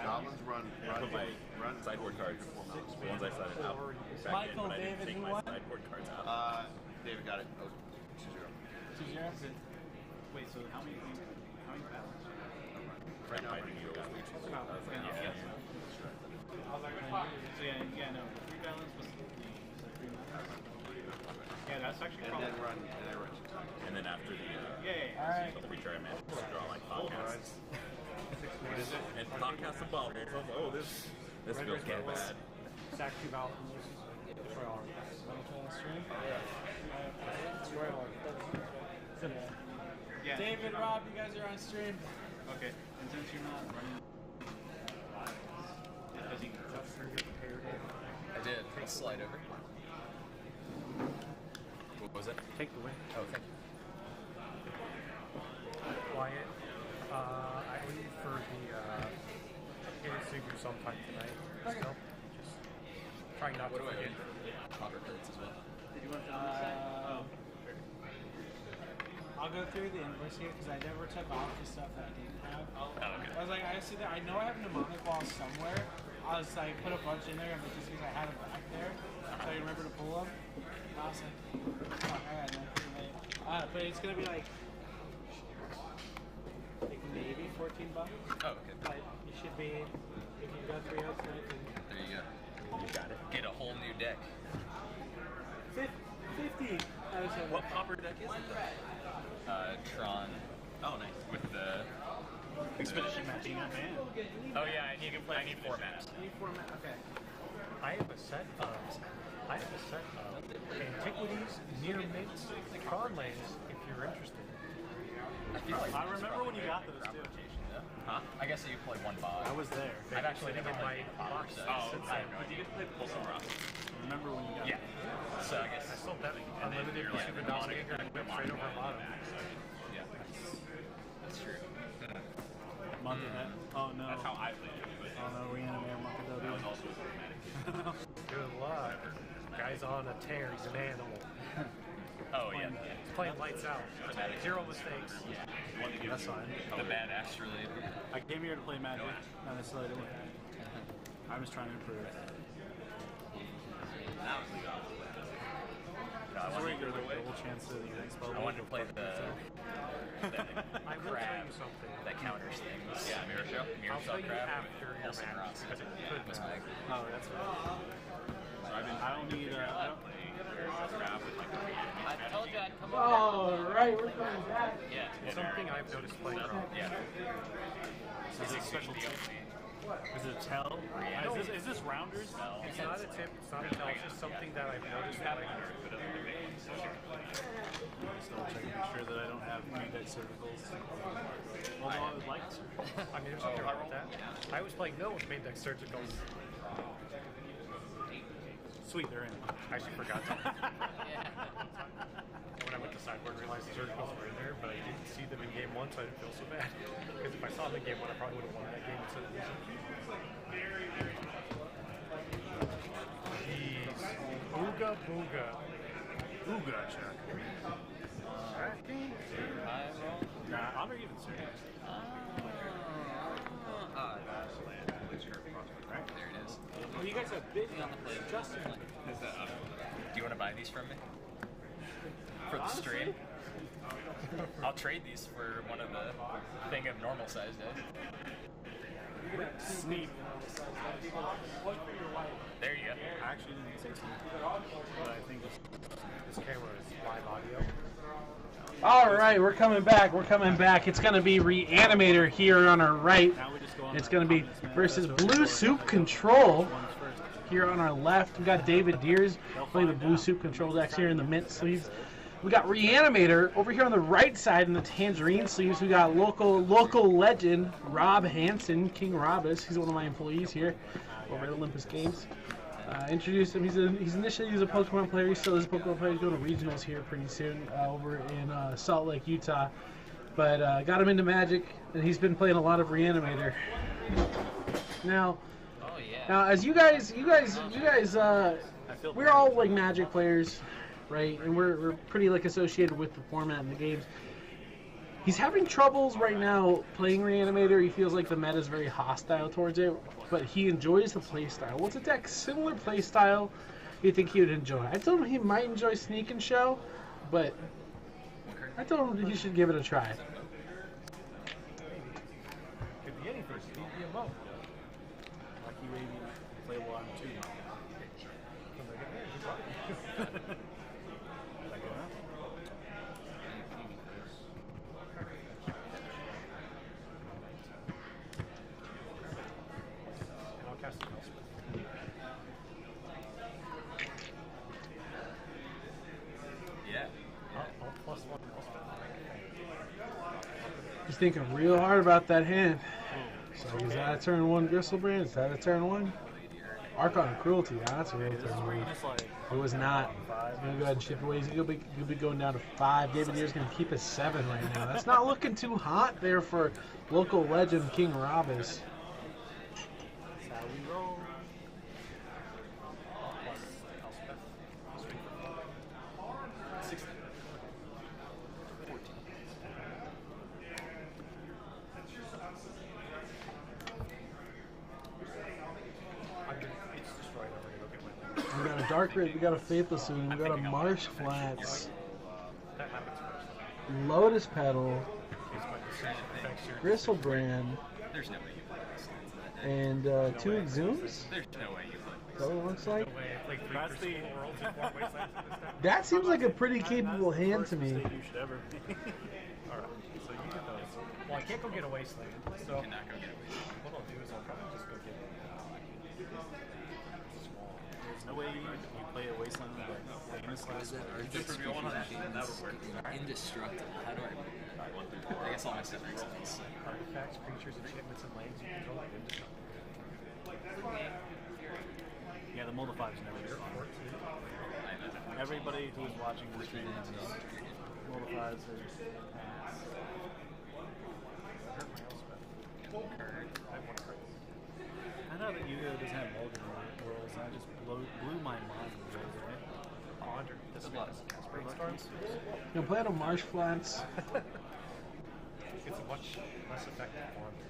Goblins run I put my sideboard cards, the ones I started out, back in, Michael, but I didn't David, take who my won? sideboard cards out. David got it. Oh, 2-0. Wait, so how many battles? Right now, fighting you over which is, I was like, yeah. So yeah, no. 3 balance was the yeah, that's actually And probably. then I run 2 times. And then after the Yeah. the creature I managed to draw like podcasts. And podcasts and bubbles. I was like, oh, this feels kind of bad. Stack 2 Valkyries. Destroy all Yeah. David, Rob, you guys are on stream. Okay. And since you're not running, does he? I did. Slide over. What was was it? Take the win. Oh, thank you. Quiet. I leave for the Sugu sometime tonight. Still, just trying not to forget. Copper cards as well. I'll go through the invoice here because I never took off the stuff that I didn't have. Oh, okay. I was like, I see that. I know I have mnemonic balls somewhere. I was like, put a bunch in there, but just because I had them back there, so I remember to pull them. I was like, fuck, I got nothing. But it's gonna be like maybe $14. Oh, okay. But you should be if you go 3 out tonight. There you go. You got it. Get a whole new deck. 50. What popper deck is it though? Tron. Oh, nice. With the Expedition matching on man. Oh yeah, I need 4 maps. Okay. I have a set of antiquities, near mints, Tron lands. If you're interested. I remember when you got those too. Huh? I guess you play 1 box. I was there. I've actually never played box Oh, since I then. have no idea. You get to play the Pulsar Rock. Remember when you got Yeah. So I guess I still bet unlimited you're like super mnemonic dominator and went straight over a lot of them. yeah, that's true. Monkey Head? Oh no. That's how I played it. But Oh no, Reanimator Monkey that was Head. also dramatic. Good luck. Guy's on a tear. He's an animal. Oh yeah, He's playing lights out. 0 mistakes. That's fine. the badass related. I came here to play Magic, not necessarily to win. I was trying to improve. That was the goal. I wanted to There's a little chance that the next I wanted to play the I will tell crab you something. that counters things. Yeah, Mirror Show. I'll tell you crab after your with Pulsing match Rocks. because it could Was matter. my Oh, that's right. So I've been I don't need I don't. crab with like the I told you I'd come All right, we're coming back. yeah. Something I've noticed playing around. Yeah. Is it a special tip? Is it a tell? Is this rounders? It's not a tip, it's not a tell, it's just something that I've noticed that I Still checking to make sure that I don't have main deck cervicals. Although I would like to. I mean, there's nothing wrong with that. I was playing no with main deck surgicals. Sweet, they're in. I actually forgot to. When I went to sideboard, I realized the surgicals were in there, but I didn't see them in game 1, so I didn't feel so bad. Because if I saw them in game 1, I probably would have won that game instead of losing. Jeez. Booga booga. Ooga check. Nah, honor even cervix. There it is. Well, you guys have big numbers. Justin. Do you want to buy these from me? For the stream? I'll trade these for one of the thing of normal size day. Sneak. There you go. I actually didn't say sneak. But I think This camera is live audio. All right, we're coming back. We're coming back. It's going to be Reanimator here on our right. now we just go on. It's going to be versus Blue Soup Control here on our left. We got David Deers playing the Blue Soup Control decks here in the mint sleeves. We got Reanimator over here on the right side in the tangerine sleeves. We got local legend Rob Hansen, King Robus. He's one of my employees here over at Olympus Games. Introduced him. He's initially a Pokemon player. He still is a Pokemon player. He's going to regionals here pretty soon over in Salt Lake, Utah. But got him into Magic, and he's been playing a lot of Reanimator. Now, as you guys, we're all like Magic players, right? And we're pretty like associated with the format and the games. He's having troubles right now playing Reanimator. He feels like the meta is very hostile towards it, but he enjoys the playstyle. What's a deck similar playstyle you think he would enjoy? I told him he might enjoy Sneak and Show, but I told him he should give it a try. Could be anything. Could be a monk. Lucky Wavy playable on 2. I'll cast the Elspeth. Yeah. I'll +1 Elspeth. He's thinking real hard about that hand. So he's out of turn 1 Gristlebrand. Is that a turn 1? Archon of Cruelty. That's a real This is turn where you move. just like It was not. five. He's going to go ahead and shift away. He'll be going down to 5. David Deere's going to keep his 7 right now. That's not looking too hot there for local legend King Rabis. That's how we roll. It's destroyed. I'm gonna go get my We got a Dark Red. We got a Faithless Suit. We got a Marsh Flats. That happens first. Lotus Petal. It's my decision. Affects your Gristlebrand. There's no way you play this thing. And 2 Exhumes. There's no way you play Is that what it looks like? No way. I played 3 That's the- Crucible Worlds in 1 Wastelands in this deck. That seems like a pretty capable That's the hand worst to me. mistake you should ever make. Alright, so you get those. Well, I can't go get a Wasteland, so You cannot go get away. what I'll do is I'll probably just go get a small. There's no way you play a wasteland with like famous last Indestructible. How do I guess all my stuff makes sense. Artifacts, creatures, enchantments, and lands you control are indestructible. Yeah, the Moldifies never get fun. Everybody who's watching this stream knows Moldifies are I know that Yu-Gi-Oh doesn't have Mulligan worlds, and that just blew my mind. Right? Ponder. This is what? Brainstorms? You know, play out a Marsh Flats. It's a much less effective Ponder.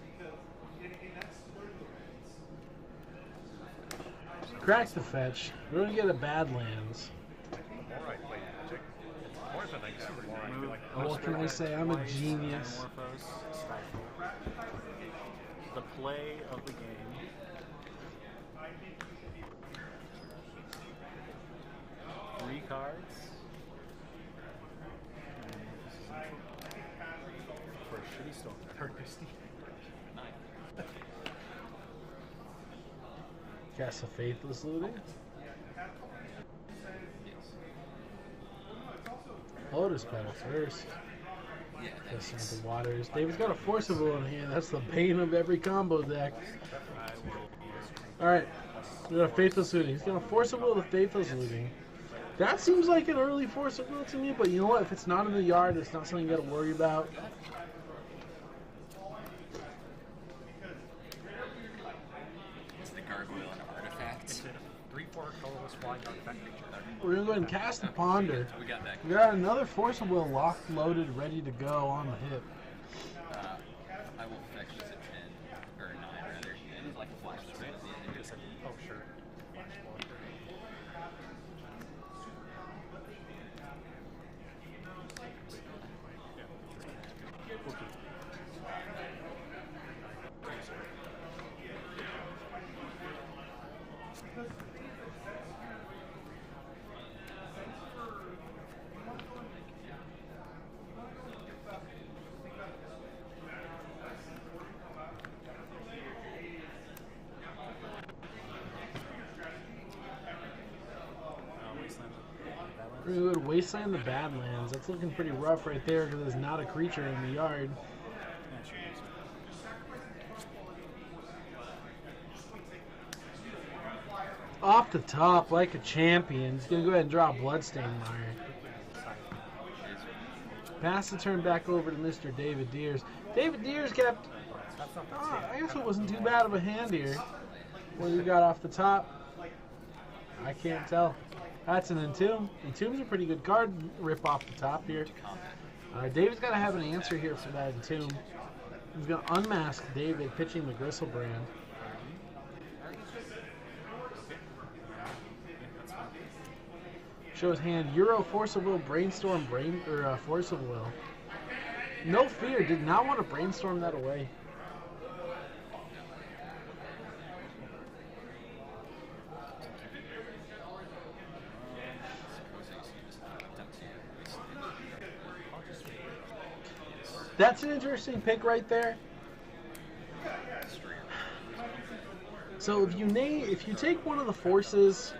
Cracks the fetch. We're going to get a Badlands. The more I play Magic, the more than I can, the more I feel like Oh, what can I say? I'm a genius. Metamorphose, Stifle. The play of the game. Three cards. For a shitty storm. Third Misty. Cast a Faithless Looting. Lotus Petal first. Yeah, Testing out the waters. David's got a Forcible in here. That's the bane of every combo deck. I will Alright. We got a Faithless Looting. He's got a Forcible with a Faithless Looting. That seems like an early Forcible to me, but you know what? If it's not in the yard, it's not something you gotta worry about. It's the gargoyle and artifact. It's a 3/4 colorless flying artifact creature. We're gonna go ahead and cast the Ponder. We got that. We got another Forcible locked, loaded, ready to go on the hip. I will fetch this at 10 or 9 rather, and like a flash spell at the end. Just Oh, sure. Flash Ponder. We're gonna go to Wasteland the Badlands. That's looking pretty rough right there because there's not a creature in the yard. Off the top, like a champion. He's gonna go ahead and draw a Bloodstained Mire. Pass the turn back over to Mr. David Deers. David Deers kept. I guess it wasn't too bad of a hand here. What do you got off the top? I can't tell. That's an Entomb. Entomb's a pretty good card. Rip off the top here. David's got to have an answer here for that Entomb. He's going to unmask David pitching the Gristlebrand. Show his hand. Euro, Force of Will, Brainstorm, Force of Will. No fear. Did not want to brainstorm that away. That's an interesting pick right there. So if you take one of the forces,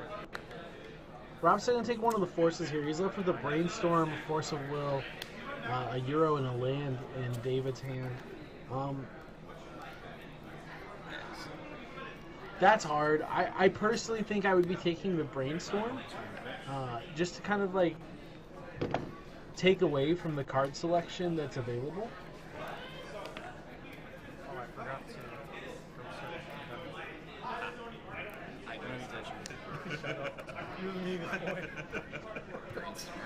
Rob's going to take one of the forces here. He's left with a Brainstorm, a Force of Will, a Euro, and a land in David's hand. That's hard. I personally think I would be taking the Brainstorm, just to kind of like take away from the card selection that's available. Oh, I forgot to. I don't know. Shut up. You're the meanest boy. Brainstorm.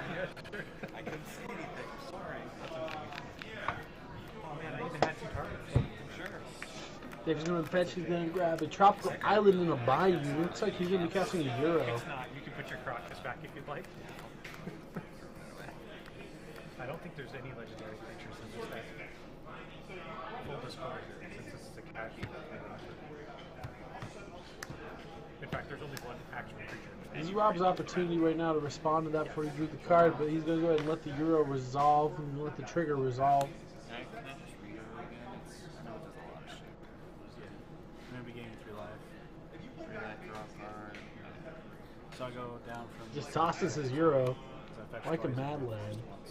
I couldn't see anything. Sorry. Oh man, I even had 2 targets. Sure. Dave's going to fetch. He's going to grab a Tropical Island in a Bayou. Looks like he's going to be casting a Euro. It's not. You can put your Crocus back if you'd like. I don't think there's any legendary creatures in this deck. Full disclosure, since this is a casual. In fact, there's only one actual creature. This is Rob's opportunity right now to respond to that before he drew the card, but he's going to go ahead and let the Euro resolve and let the trigger resolve. Can I just read it again? I know it does a lot of shit. I'm gonna be gaining 3 life. 3 life, draw a card. So I go down from. Just tosses his Euro so I fetch like a twice, mad fetch lad. once.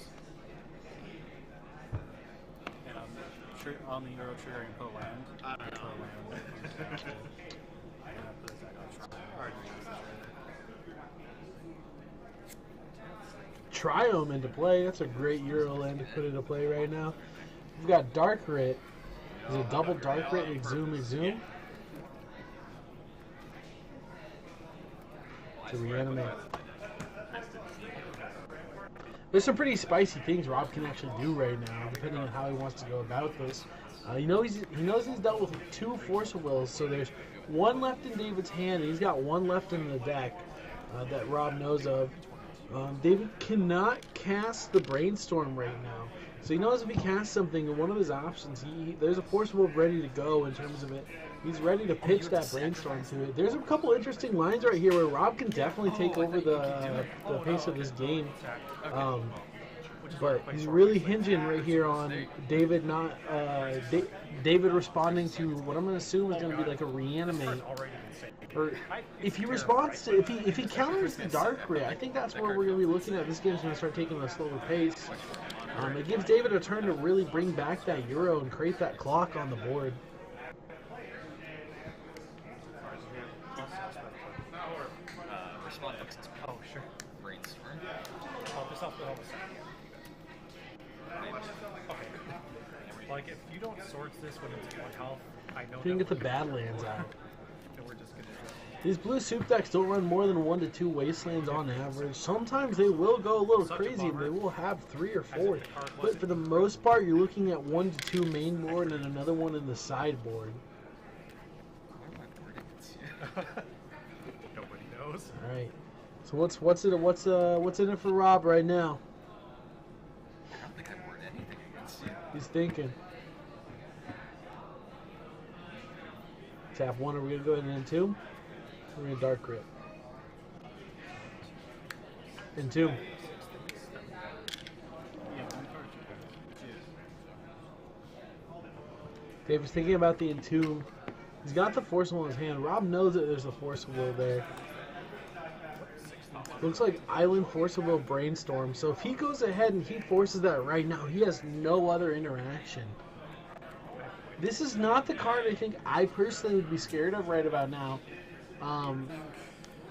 And on the Euro trigger, I can put a land. I don't know. Put a land. And I put it back on try. Triome into play. That's a great Euro land to put into play right now. We've got Dark Rit. Is it double Dark Rit, Exhume? To reanimate. There's some pretty spicy things Rob can actually do right now, depending on how he wants to go about this. He knows he's dealt with 2 Force of Wills, so there's 1 left in David's hand, and he's got 1 left in the deck that Rob knows of. David cannot cast the Brainstorm right now, so he knows if he casts something, one of his options, there's a Force of Will ready to go in terms of it. He's ready to pitch that Brainstorm to it. There's a couple interesting lines right here where Rob can definitely take over the pace of this game. But he's really hinging right here on David David responding to what I'm going to assume is going to be like a reanimate. Or if he responds to if he counters the Dark Ray, I think that's where we're going to be looking at. This game's going to start taking a slower pace. It gives David a turn to really bring back that Euro and create that clock on the board. Respond. Oh, sure. Brainstorm. Oh, this helps with all this. Okay. Like, if you don't swords this when it's 1 health, I know You can that get the we're Badlands gonna- out. And we're just gonna. These blue soup decks don't run more than 1 to 2 Wastelands on average. Sometimes they will go a little Such a crazy and bummer. they will have 3 or As 4. if the card But wasn't- for the most part, you're looking at 1 to 2 main board and another one in the sideboard. Nobody knows. All right. So what's in it for Rob right now? I don't think I board anything against you. He's thinking. Tap 1. Are we gonna go ahead and end 2? We're gonna Dark Grip. And 2. Yeah, one card. Dave was thinking about the Entomb. He's got the Force of Will in his hand. Rob knows that there's a Force of Will there. Looks like Island Force of Will Brainstorm. So if he goes ahead and he forces that right now, he has no other interaction. This is not the card I think I personally would be scared of right about now.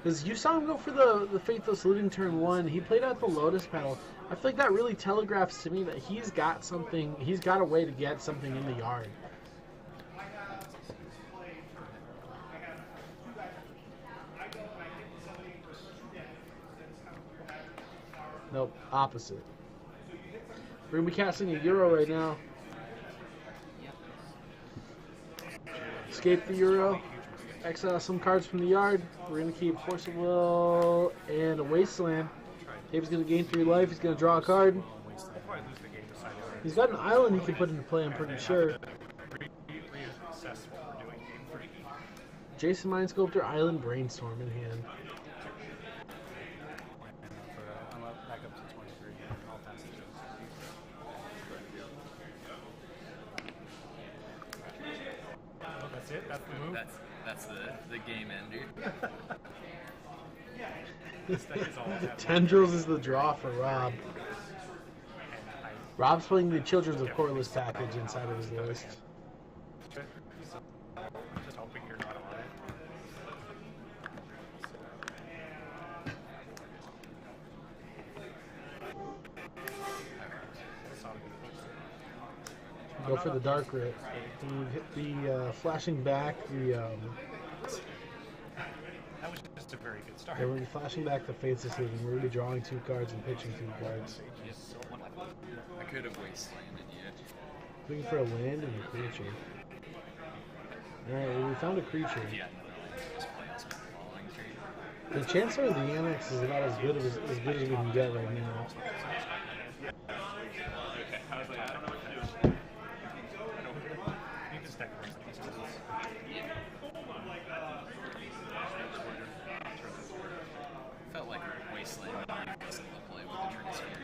Because you saw him go for the Faithless Looting turn 1. He played out the Lotus Petal. I feel like that really telegraphs to me that he's got something, he's got a way to get something in the yard. Nope, opposite. We're going to be casting a Euro right now. Escape the Euro. Exile some cards from the yard. We're going to keep Force of Will and a Wasteland. Dave's going to gain 3 life. He's going to draw a card. He's got an island he can put into play, I'm pretty sure. Jason Mind Sculptor, Island, Brainstorm in hand. I'm back up to 23. I'll pass it. Oh, that's it? That's the move? That's the game ender. This deck is all that. Tendrils is the draw for Rob. Rob's playing the Children's of Corliss package inside of his list. I'm just hoping you're not on it. Go for the dark rit. And you hit the flashing back. That was just a very good start. We're going to be flashing back the Fate's Decision. We're going to be drawing 2 cards and pitching 2 cards. I could have wastelanded yet. Looking for a land and a creature. Alright, well, we found a creature. Yeah, just play us following trade. The Chancellor of the Annex is about as good as we can get right now. Okay, I was like, I don't know what to do. You can stack the rest of these tools. Felt like Wasteland was the play with the Trinisphere.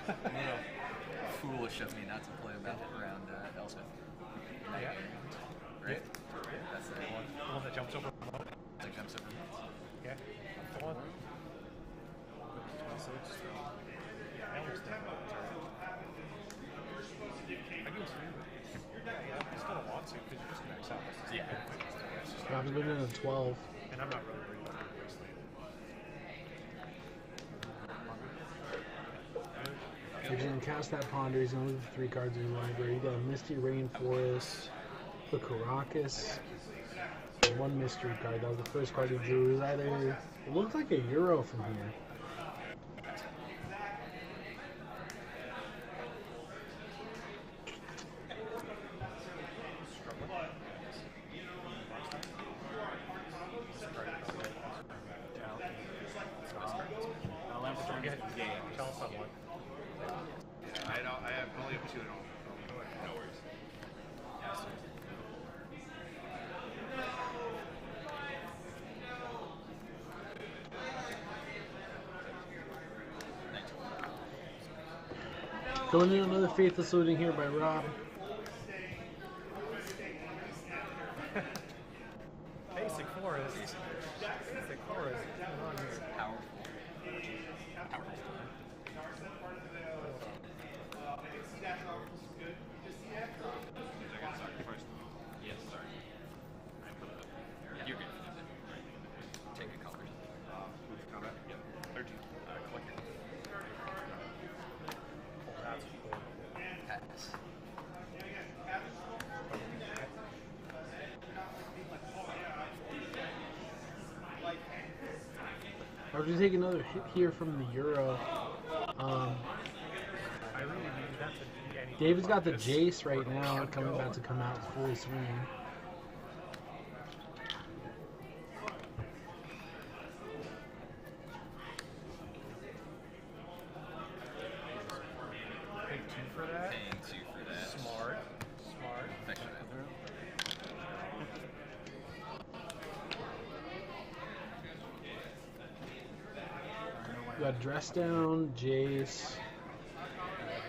A little foolish of me not to play about around Elspeth. Yeah. Right? That's the one. The one that jumps over. That jumps over. Yeah. That's the one. Yeah, I almost did. I can see it. Yeah, I still don't want to because you just max out. Yeah. Rob's been in a 12. And I'm not really worried about the wasteland. If you're going to cast that Ponder, he's going to look at the 3 cards in his library. You got a Misty Rainforest, the Caracas, and 1 mystery card. That was the first card he drew. It was either, it looked like a Euro from here. Tell someone. I have only up 2 at all. No worries. Going in another Faithless Looting here by Rob. Basic forest. Basic forest. Come on here. Powerful. Yes, sorry. You're good. Take a color. Move to combat? Yep. 13. Click it. That's horrible. Pass. Or if you take another hit here from the Euro. I really needed that to be any. David's got the Jace right now, coming about to come out full swing. Pay 2 for that. Paying 2 for that. Smart. Smart. Affection. You got Dress Down, Jace,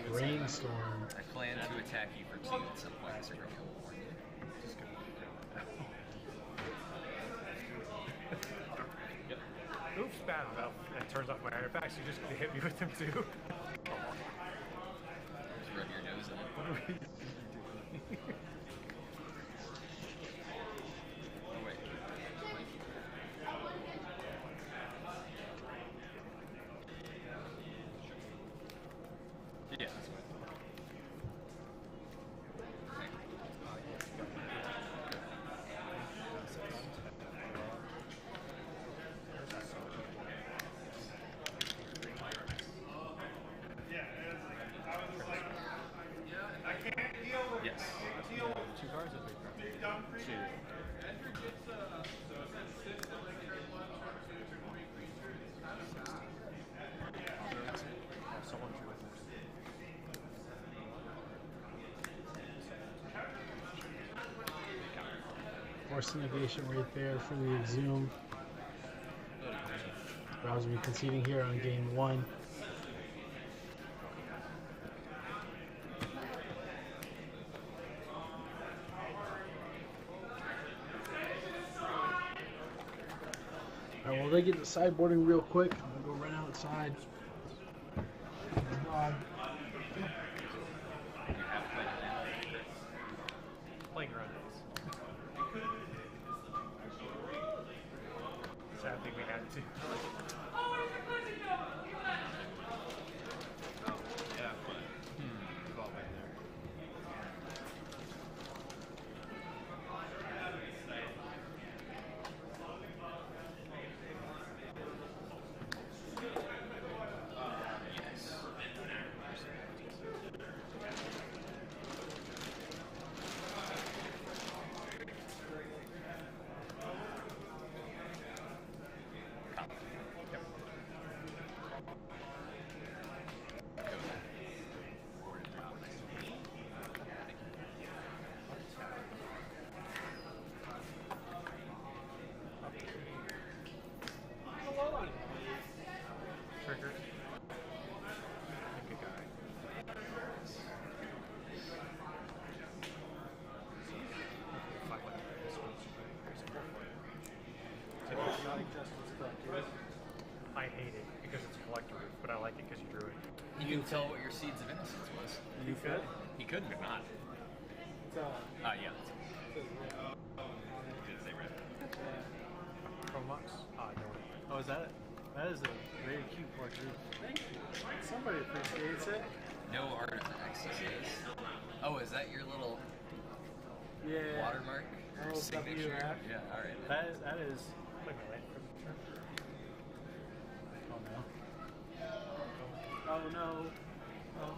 Rainstorm. I plan to attack you for 2 at some point. So you're gonna warn you. Just gonna. Oops, bad enough. It turns off my artifacts. You just gonna hit me with them too. Just rub your nose in it. Oh, wait. Yeah, that's what. Yes. 2 cards or 3 cards? 2. Someone drew with this. Force negation right there for the Exhume. Rob's going to be conceding here on game 1. Alright, well, they get the sideboarding real quick. I'm going to go run outside. Playground days. Sad thing we had to. Oh, yeah, but. Well, like Justin's collector. I hate it because it's a collector roof, but I like it because you drew it. You can tell what your Seeds of Innocence was. You could? He could, but not. So, Yeah. Chromux? I know it. Oh, is that it? That is a very cute collector roof. thank you. Somebody appreciates it. No artifacts, it says. Oh, is that your little Yeah. watermark? Your Little signature? WF. Yeah, alright. That is. Wait a minute. Oh no. Oh no. Oh.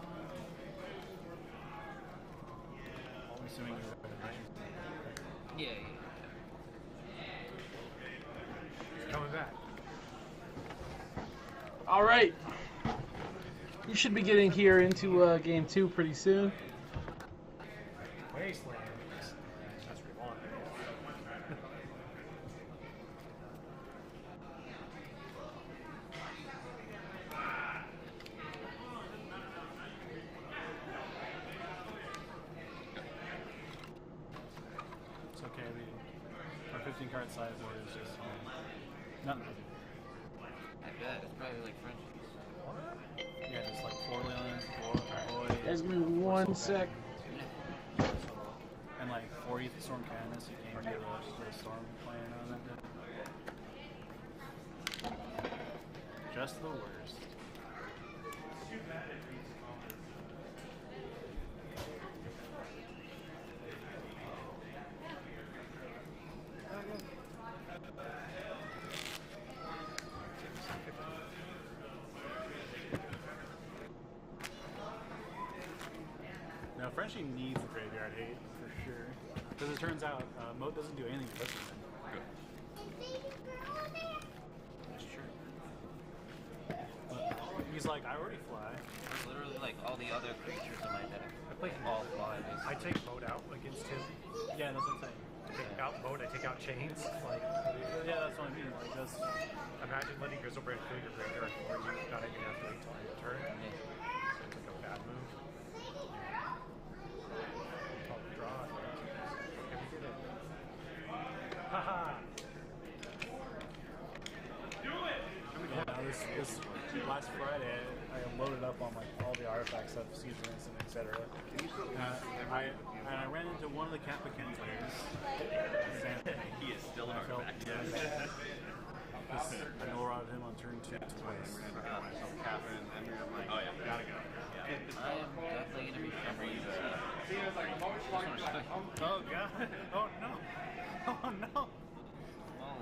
I'm assuming you're Yeah. It's coming back. All right. You should be getting here into game 2 pretty soon. Wasteland. That's what we want. It's okay. Our 15 card size order is just nothing. I bet. It's probably like Frenchies. Yeah, just like 4 Leons, 4 Boy, Guys, give me one sec. and like 4 Ether Storm Canvas. You came to the Storm playing on that day. Just the worst. Now, Frenchie needs the graveyard hate for sure. Because it turns out Moat doesn't do anything with him. Good. That's true. He's like, I already fly. It's literally like all the other creatures in my deck. I play All fly, I basically. take Boat out against him. Yeah, that's what I'm saying. I take out Boat, I take out Chains. Like, Yeah, that's what I mean. Like, that's, imagine letting Grizzlebrand fill your graveyard for you, not even have to wait till your turn. Seems like a bad move. Oh, draw. Okay, we did it. Haha! yeah, this last Friday, I loaded up on like all the artifact stuff, seasons and etc. I ran into one of the Kappa Ken players. He is still an I felt artifact. I no-rotted him on turn 2 twice. Oh, yeah. Gotta go. I am definitely gonna be friendly. Oh god! Oh no! Oh no!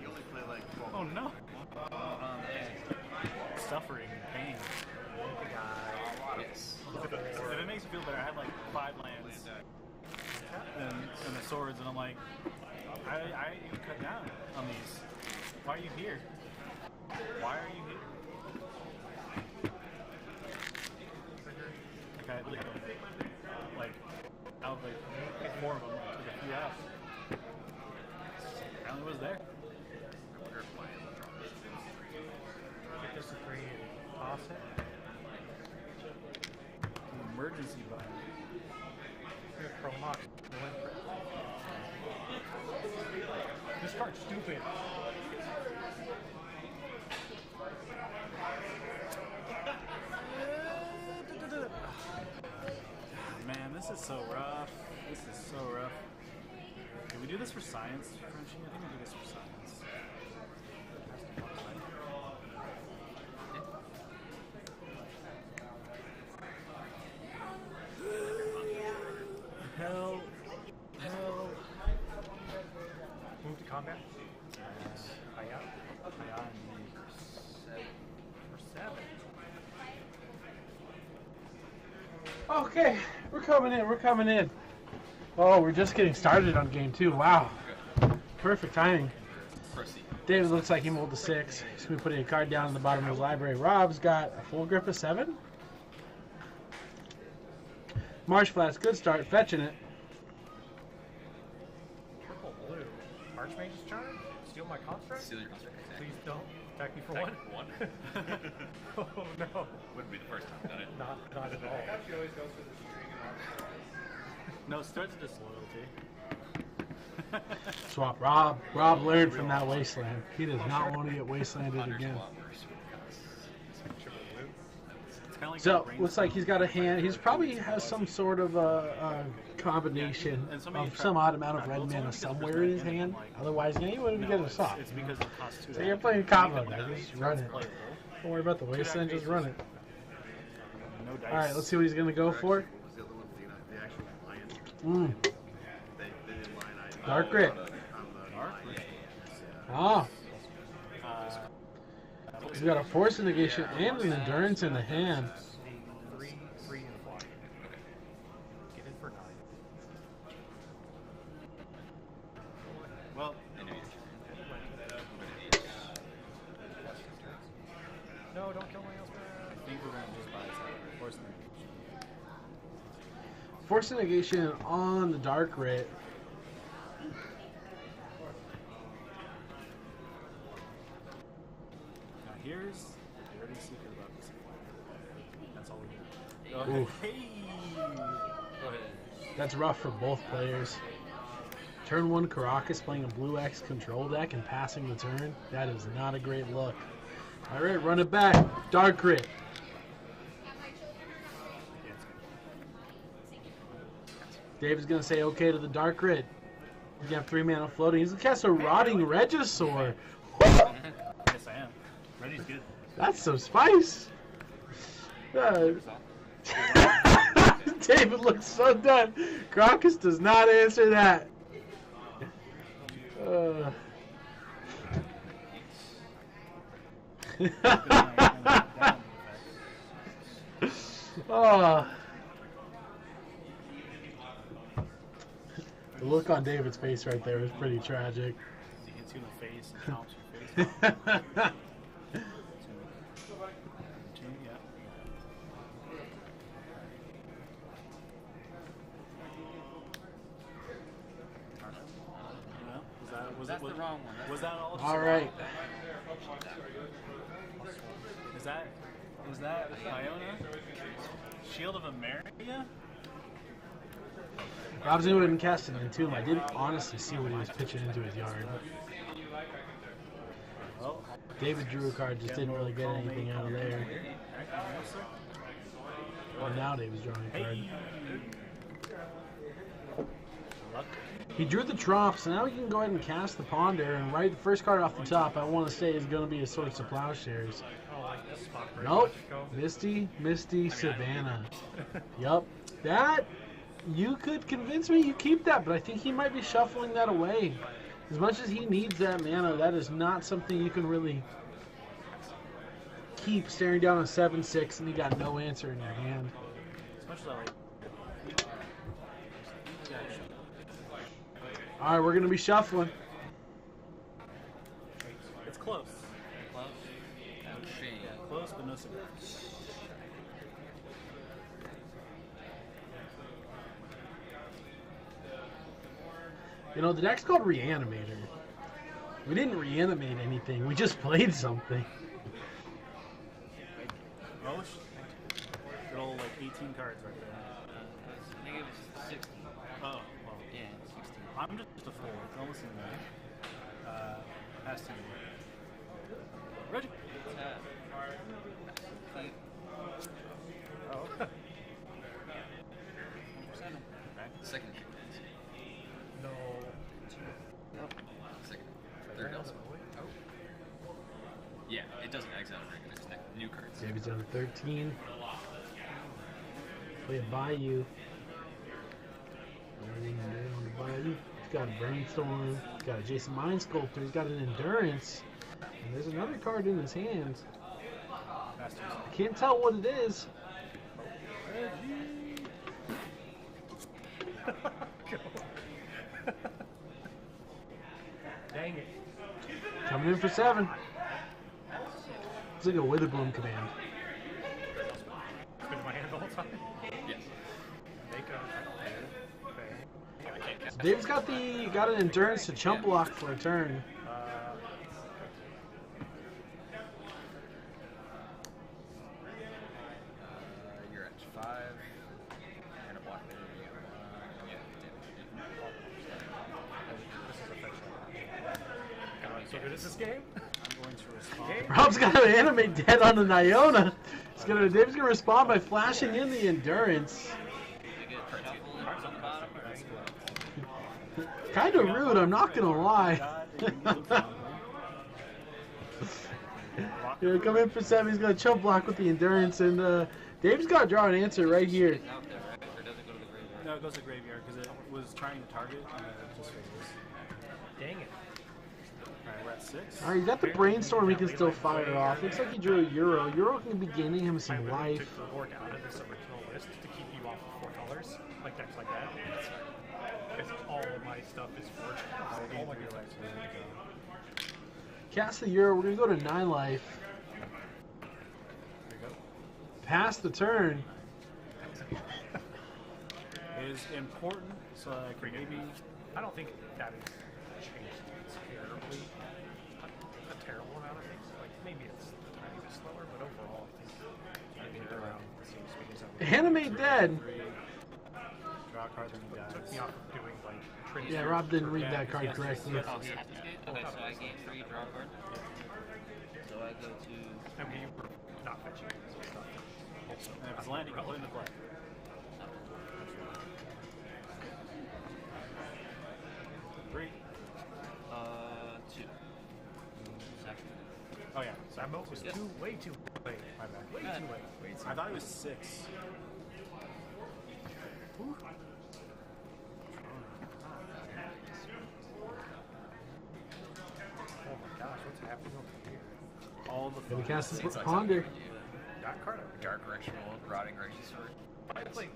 You only play like 12. Oh no! There. Suffering, pain. Yes. If it makes you feel better, I had like 5 lands and the swords, and I'm like, I even cut down on these. Why are you here? Why are you here? Like I like out of like 4 of them, I took a few out. Apparently was there. Get this to 3 and toss it. Emergency button. Here, Chromux. This card's stupid. Man, this is so rough. This is so rough. Can we do this for science, Frenchie? I think we do this for science. Hell. Hell. Move to combat. High out. For 7. Okay, we're coming in. We're coming in. Oh, we're just getting started on game 2. Wow. Perfect timing. Proceed. David looks like he rolled a 6. He's going to be putting a card down in the bottom of his library. Rob's got a full grip of 7. Marsh Flats, good start, fetching it. Purple, blue. Archmage's Charm? Steal my construct? Steal your construct. Please don't. Attack me for Attack 1? for 1. Oh no. Wouldn't be the first time done it. Not at all. No, it starts with disloyalty. Swap. Rob learned from that wasteland. He does not want to get wastelanded again. It's kinda like So that looks like he's got a hand. He's probably has some sort of a combination and somebody of some odd amount of red built mana someone because somewhere there's in no his end, hand. like, Otherwise, yeah, he wouldn't no, get a it's soft. because it costs 2. So you're playing combo deck. Just run it. Playable. Don't worry about the wasteland. Just run it. No dice. All right, let's see what he's gonna go for. What was the other one? The actual lion. They did lion eye. Dark Grit. On the lion. Ah. He's got a force negation and an endurance in the hand. 3, and a block. Get in for 9. Well, No, don't kill my Elspeth. I think we're gonna just buy it. Force them. Force negation on the Dark Grit. Now here's the dirty secret about this. That's all we do. Go ahead. Oof. Hey! Go ahead. That's rough for both players. Turn 1 Caracas playing a blue X control deck and passing the turn. That is not a great look. All right, run it back. Dark Grit. Dave's going to say okay to the Dark Grit. You have 3 mana floating. He's going to cast a Rotting Regisaur. Yes, I am. Ready's good. That's some spice. David looks so done. Crocus does not answer that. Oh. The look on David's face right there was pretty tragic. He hits you in the face and pounds your face. Two, yeah. That's the wrong one. Was that all? All right. Is that Iona? Shield of America? Rob's going and cast an Entomb. I didn't honestly see what he was pitching into his yard. Well, David drew a card, just didn't really get anything out of there. Well, now David's drawing a card. Luck. He drew the Tromp, so now he can go ahead and cast the Ponder, and right the first card off the top I want to say is going to be a Swords to Plowshares. Nope. Misty, Savannah. Yup. That, you could convince me you keep that, but I think he might be shuffling that away. As much as he needs that mana, that is not something you can really keep staring down a 7/6 and you got no answer in your hand. As much as I like. Alright, we're going to be shuffling. It's close. Close. Yeah, close, but no cigar. You know, the deck's called Reanimator. We didn't reanimate anything, we just played something. Most? Good old, like, 18 cards right there. I think it was 60. Oh, well. Yeah, 60. I'm just a fool. Don't listen to me. Has to be. Reggie! Oh. Second. No. Second. Third also. Oh. Yeah, it doesn't exile ring. It's new cards. David's down to 13. Play a Bayou. Everything there on the Bayou. He's got a Brainstorm. He's got a Jason Mind Sculptor. He's got an Endurance. And there's another card in his hand. I can't tell what it is. Dang it. Coming in for 7. It's like a Witherbloom command. It's been in my hand the whole time. Yes. Make a. So Dave's got an Endurance to chump block for a turn. You're at 5. You're gonna block there. Yeah, Genesis game? I'm going to respond. Rob's got to animate dead on the Iona. Dave's gonna respond by flashing in the endurance. Kind of rude, I'm not gonna lie. Yeah, come in for 7. He's gonna chump block with the endurance, and Dave's got to draw an answer right here. No, it goes to graveyard because it was trying to target and it just fails. Dang it. Alright, we're at 6. All right, you got the brainstorm. He can still fire off. Looks like he drew a Euro. Euro can be gaining him I some literally life. took the work out of this original list to keep you off of 4 colors, like decks like that. Because all of my stuff is forged. All my good decks. Cast the Euro. We're gonna go to 9 life. There you go. Pass the turn. Is important, so I can maybe. I don't think that is changed terribly. A terrible amount of things. Like maybe it's a tiny bit slower, but overall, I think they're around the same speed as I Animate dead. Draw a card, then he took dies. me off of doing like trade. Yeah, Rob didn't read that card yes, correctly. Oh, he has to skate? Okay, so I gain 3, draw a card. So I go to... I mean, you were not fetching some stuff. Also, And if it's landing, I'll put it into play. 3. 2. Second. Oh yeah. that moat was way too late. My bad. Way too late. I thought it was 6. Oh my gosh, what's happening over here? All the Gonna cast the Seems like Ponder. That card. Dark Ritual, Rotting Regisaur.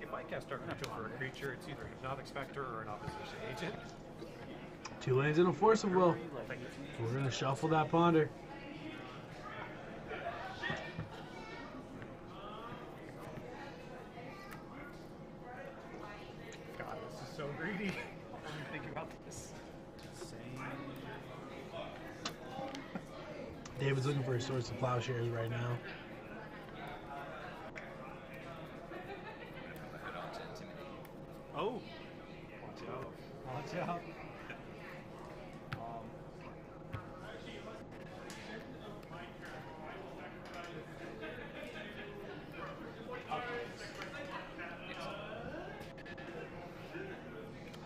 If I cast Dark Ritual for a creature, it's either a Hypnotic Spectre or an opposition agent. 2 lanes and a Force of Will. We're gonna shuffle that Ponder. God, this is so greedy. I'm thinking about this. David's looking for a source of plowshares right now. Oh. Watch out. Watch out.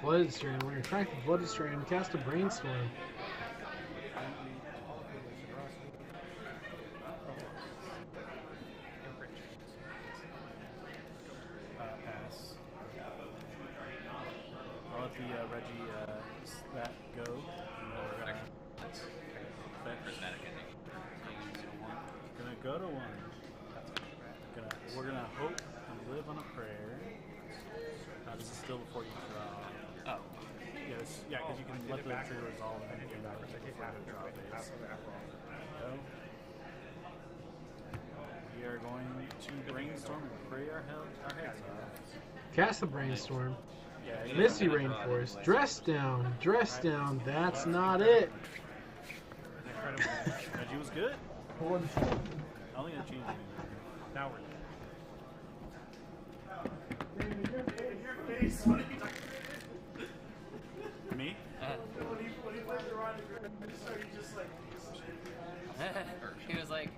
Blooded Strain. We're gonna track the Blooded Strain. Cast a Brainstorm. Pass. I'll let the Reggie that go. We're gonna Prismatic ending. gonna go to 1. We're gonna hope and live on a prayer. This is still before you draw. Oh. Yeah, because you can let the trigger resolve and then get backwards. I hit half of the draw phase. Go. We are going to brainstorm and pray our heads off. Cast the Brainstorm. Yeah, Misty Rainforest. Dress down. Dress down. That's not it. Reggie was good. I don't think that changed anything. Now we're Me? He was like,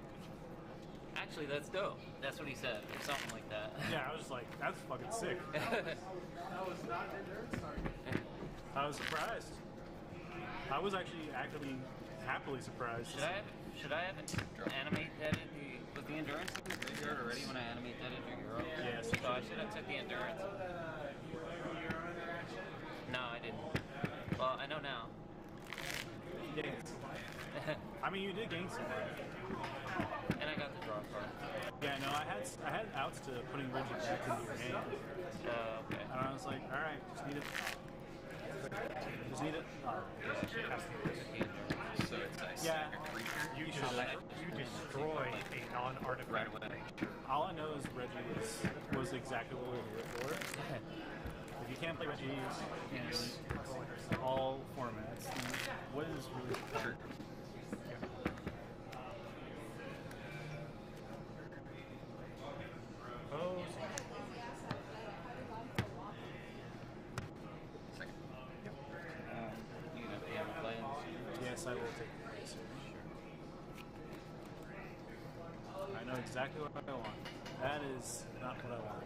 actually, that's dope. That's what he said, or something like that. Yeah, I was just like, that's fucking sick. I was surprised. I was actually actively, happily surprised. Should I have animate deaded was the endurance in the graveyard already when I animate deaded your Euro? Yes. So I should have took the endurance. No, I didn't. Well, I know now. Yeah. I mean, you did gain some. And I got the draw card. Yeah, no, I had outs to putting Reggie back into your hand. Okay. And I was like, all right, just need it. Just need it. So it's nice. Yeah. you destroy a non-artifact creature. All I know is Reggie was exactly what we were here for. If you can't play Reggie in all formats, then what is really true? Oh, You gonna play him play? Yes, I will take the place here. know exactly what I want. That is not what I want.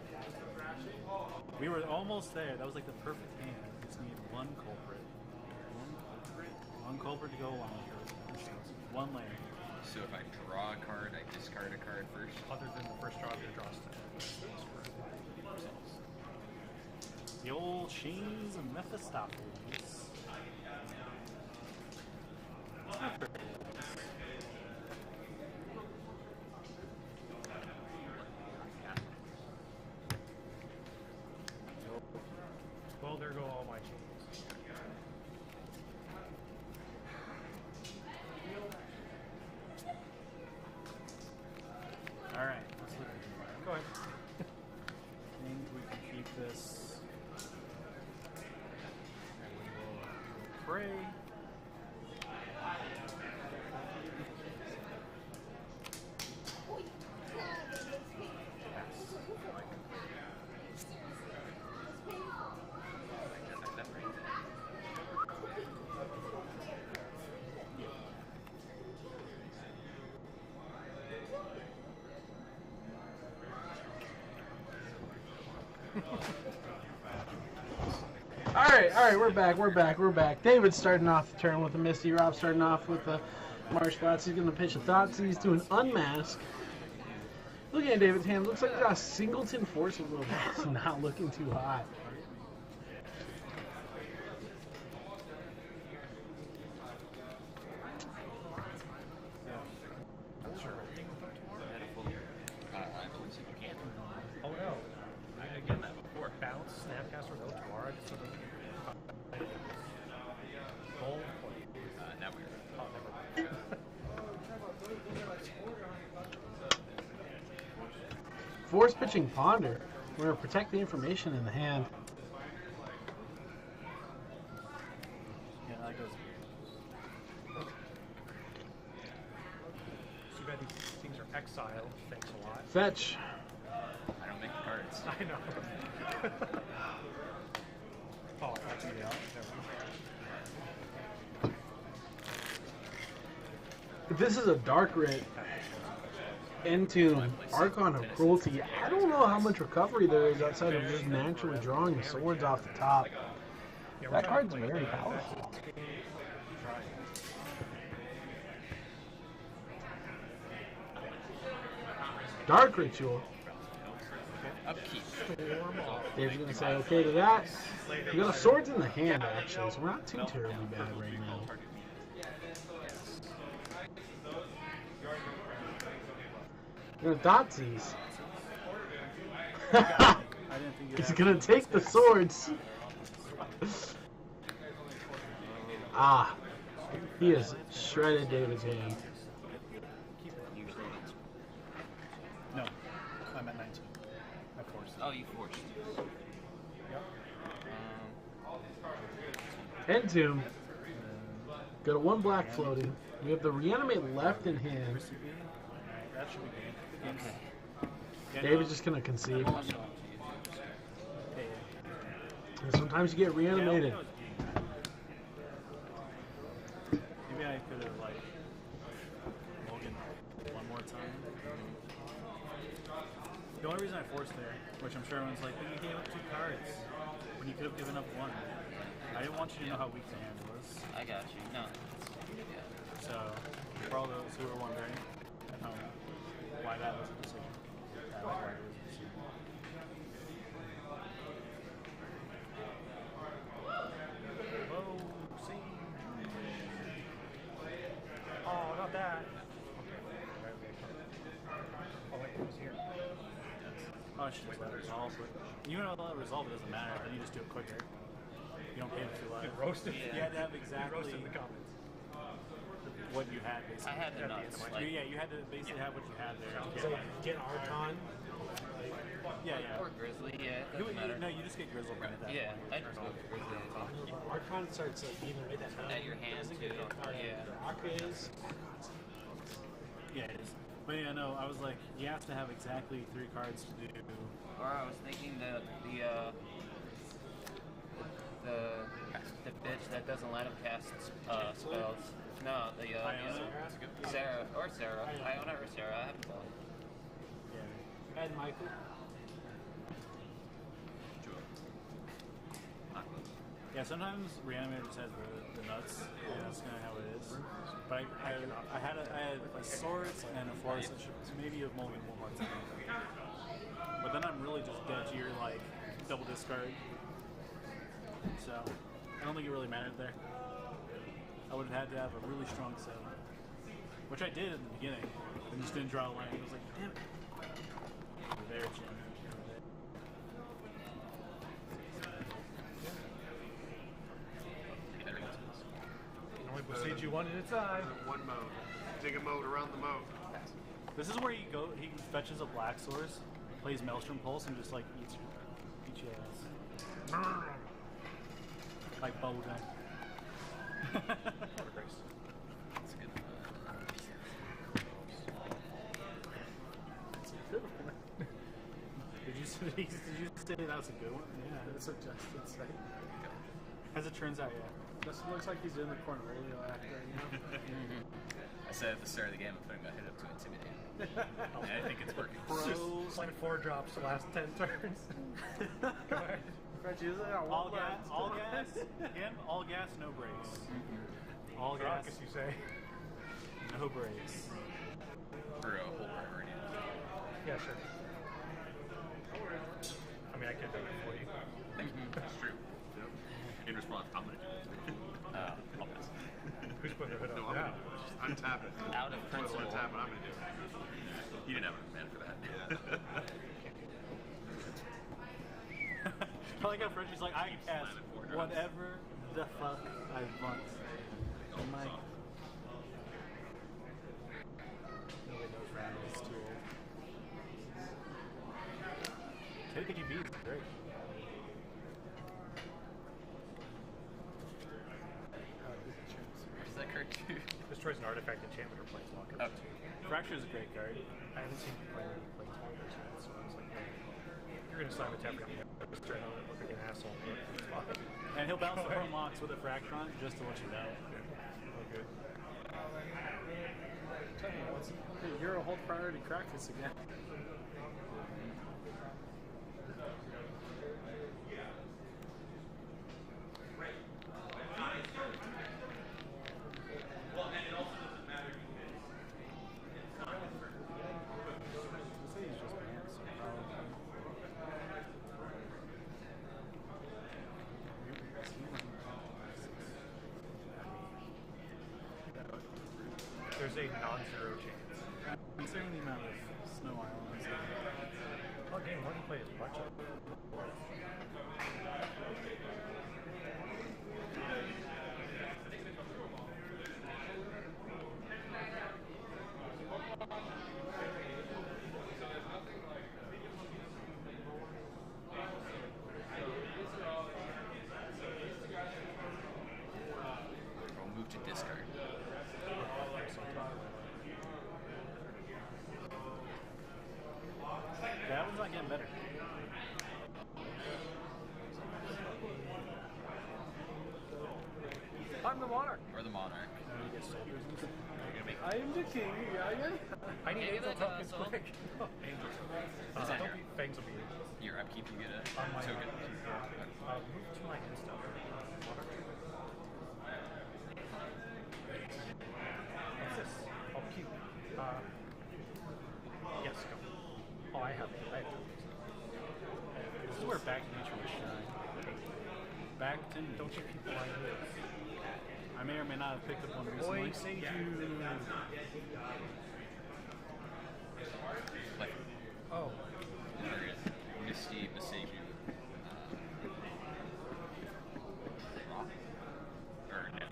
We were almost there. That was like the perfect hand. We just need one culprit. One culprit to go along with it. One layer. So if I draw a card, I discard a card first. Other than the first draw of your draw step. The old Sheens and Mephistopheles. Well, there go all my changes. All right, let's look at it. Go ahead. I think we can keep this. And we will pray. All right, we're back. David's starting off the turn with a Misty. Rob's starting off with a Marsh Flats. He's going to pitch a Thoughtseize to an Unmask. Looking at David's hand, looks like he got a Singleton Force a little bit. It's not looking too hot. Oh no. I've done that before. Bounce, Snapcaster, go tomorrow. Just sort of gold. Now we're. Oh, never. Force pitching Ponder. We're going to protect the information in the hand. Yeah, that goes. Too bad these things are exiled. Thanks a lot. Fetch. I don't make cards. I know. Oh, that's it. This is a Dark Writ into Archon of Cruelty. I don't know how much recovery there is outside of just naturally drawing the swords off the top. That card's very powerful. Dark Ritual. Upkeep. Dave's going to say okay to that. We got a swords in the hand, actually, so we're not too terribly bad right now. We're going to Thoughtseize. He's going to take the swords. Ah. He has shredded David's hand. No, I'm at 19. I forced it. Oh, you forced. End tomb. Got a 1 black floating. We have the reanimate left in hand. That should be good. Yeah, David's just gonna concede. Okay. And sometimes you get reanimated. Maybe I could have like Logan one more time. The only reason I forced there, which I'm sure everyone's like, well, you gave up 2 cards when you could have given up 1. I didn't want you to know how weak the hand was. I got you. No. So, for all those who are wondering why that was a decision, that was why it was a decision. Whoa, see. Oh, not that. Oh, wait, it was here. Oh, I should just let it resolve. But you know, let it resolve, it doesn't matter. Then you just do it quicker. You don't pay it too loud. It roasted. You had to have exactly Roasted the comments. what you had, basically. I had the nuts. Like, Yeah, you had to basically have what you had there. So get Archon. Yeah. or Grizzly, yeah. You, Doesn't matter. no, you just get Grizzle right at that Yeah, point. I just go for Grizzly. Archon starts even with that. At your hand, too. Yeah. Rock is. Yeah, it is. But yeah, no, I was like, you have to have exactly 3 cards to do. Or I was thinking the bitch that doesn't let him cast spells. No, the Iona? Sarah or Sarah. Iona or Sarah. I haven't done. And Michael. Yeah, sometimes Reanimator just has the nuts, and that's kind of how it is. But I had a swords and a force that should maybe have molded one more time. But then I'm really just dead to your like double discard. So I don't think it really mattered there. I would have had to have a really strong set, which I did in the beginning, and just didn't draw a line. I was like, damn it. There, Jim. Only proceed you one at a time. One mode. Take a mode around the mode. This is where he fetches a Black Source, plays Maelstrom Pulse, and just like eats your ass. Like bubble gum. That's a good Did you say that was a good one? Yeah, that's what Justin said. As it turns out, yeah. Justin looks like he's doing the Cornholio act right now. I said at the start of the game I'm putting my head up to intimidate him. And I think it's working. It's like 4 drops the last 10 turns. Go ahead. All gas, him, all gas, no brakes. All gas, As you say. no brakes. For a whole priority. Yeah, sure. I mean, I could do it for you. That's true. Yep. In response, I'm gonna do it. I'll pass. Who's putting their hood No, up I'm now? gonna do it. Just untap it. Out of principle. Untap it. I'm gonna do it. You didn't have a man for that. I like how Frenchie's like, I can cast whatever the fuck I want. I'm like, nobody knows Randall is too old. Take the QB, it's great. Does that correct you? Destroys an artifact, enchantment, or planeswalker. Oh. Fracture is a great card. I haven't seen you play any planeswalkers yet, so it's like, you're gonna slam a temper on me. Just turn on it, look like an asshole. But it's fine. And he'll bounce the front locks with a Fractron just to let you know. Oh, good. Tell you what, you're a hold priority crack this again. There's a non-zero chance. Considering the amount of snow islands. Oh, game one, you play as much of I'll move to discard. That one's not getting better. I'm the monarch. Or the monarch. I am the king. I need Hey, angel look, tokens so- quick. Is that Don't here? be fangs will be Your upkeep, you get a on my token. move to my hand stuff. What's this? Oh, cute. Yes, go. Oh, I have tokens. This is where Back to Nature was shine. Back to Nature. Don't you people like this? I may or may not have picked up one recently. Boy, say you. Like, Oh, target Misty, Besiju, Rock. Or, no,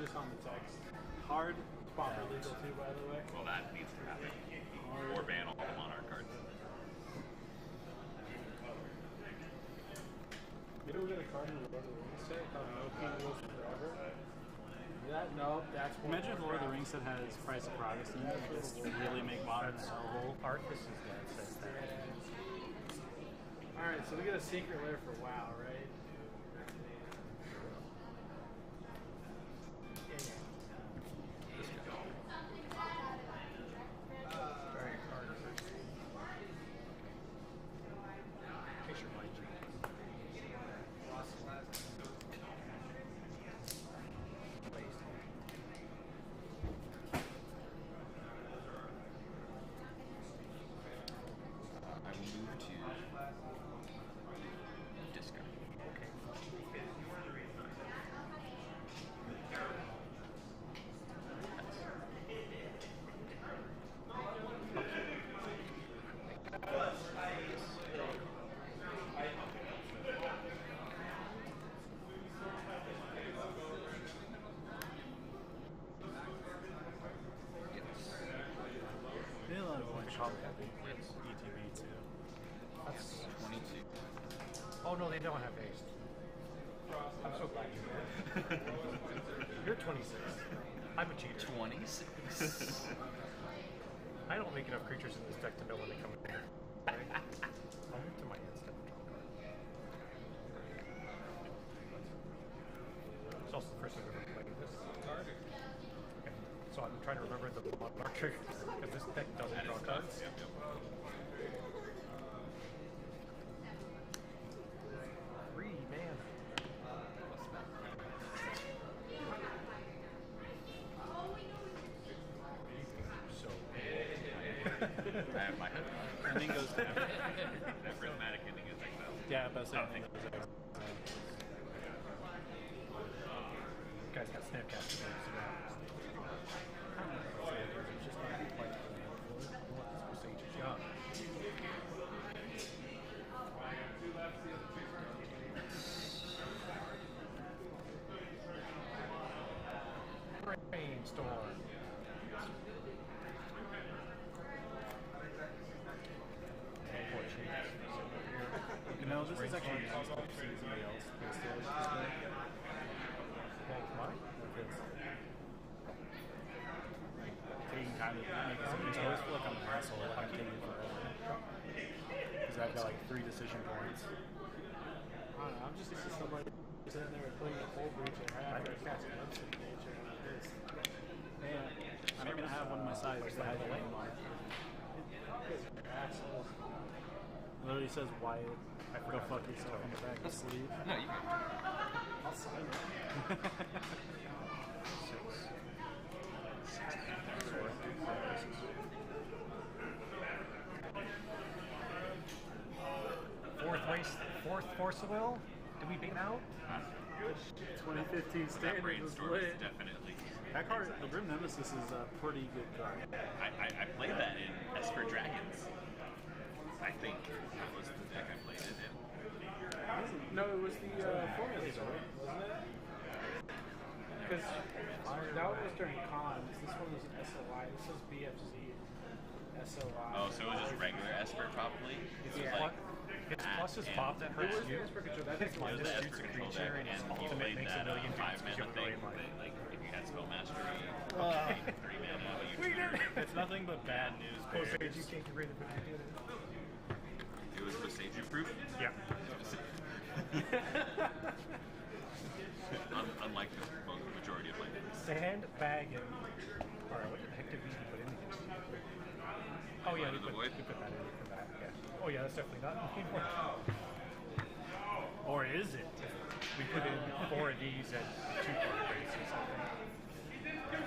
just on the text. Hard. Spot for legal too, by the way. Well, that needs to happen. Or ban all the Monarch cards. Maybe we'll get a card in the Lord of the Rings set called No King Rules Forever. That no, that's one. Imagine if the Lord of the Rings set has Price of Progress in it. Just really make modern so whole. Arthas is that says that. Alright, so we get a secret lair for WoW, right? I will move to discard. Okay. They have a lot of like ETB too. That's 22. Oh no, they don't have haste. I'm so glad you're here. You're 26. I'm a cheater. 26. I don't make enough creatures in this deck to know when they come in here. Right? I'll move to my instant. It's also the first time I've ever played this card. Okay. So I'm trying to remember the Monarch trick because this deck doesn't draw cards. Yep, yep. Free man. So I have my head. Ending goes to That prismatic ending is exile. yeah, but same thing. guy's got Snapcast. So it's just not quite what this Sage's got. Brainstorm. You know, this is actually used to see somebody else post it. Well, mine? Taking time to make decisions. I always feel like I'm an asshole if I'm taking forever. Because I've got like 3 decision points. I don't know, I'm just used to somebody sitting there and putting a full breach in right after I cast an upset nature and I'm pissed. Yeah. I'm not going to have one of my sides that has a name on it. You're assholes. Literally says Wyatt. Go fuck yourself on the back of the sleeve. No, you can. I'll sign it. Fourth Force of Will? Did we beat out? 2015 That standard was brainstorm is lit. definitely. That card, the Grim Nemesis, is a pretty good card. I played that in Esper Dragons. I think that was the deck I played it in. No, it was the formula, wasn't it? Because that one was during cons. This one was SOI. This was BFZ. SOI. Oh, so it was just regular Esper probably? It was Yeah. like, Its plus is and- pop that hurts you. Esper control. That Its is it was minus the shoots Esper a control creature deck, and its and he ultimate played makes a that million 5 damage because mana you have a thing. great life. Like, if you had spell mastery, you gained 3 mana, but you tutored. It's nothing but bad news. Oh, Sage, bears. you can't get rid of it. It was Presagio proof. Yeah. Unlike the majority of my decks. Sandbagging. Alright, what the heck did we put in against you? Oh yeah, Light of the Void? we put that in for that, yeah. Oh yeah, that's definitely not anymore. Or is it? We put in 4 of these at 2 card races, I think.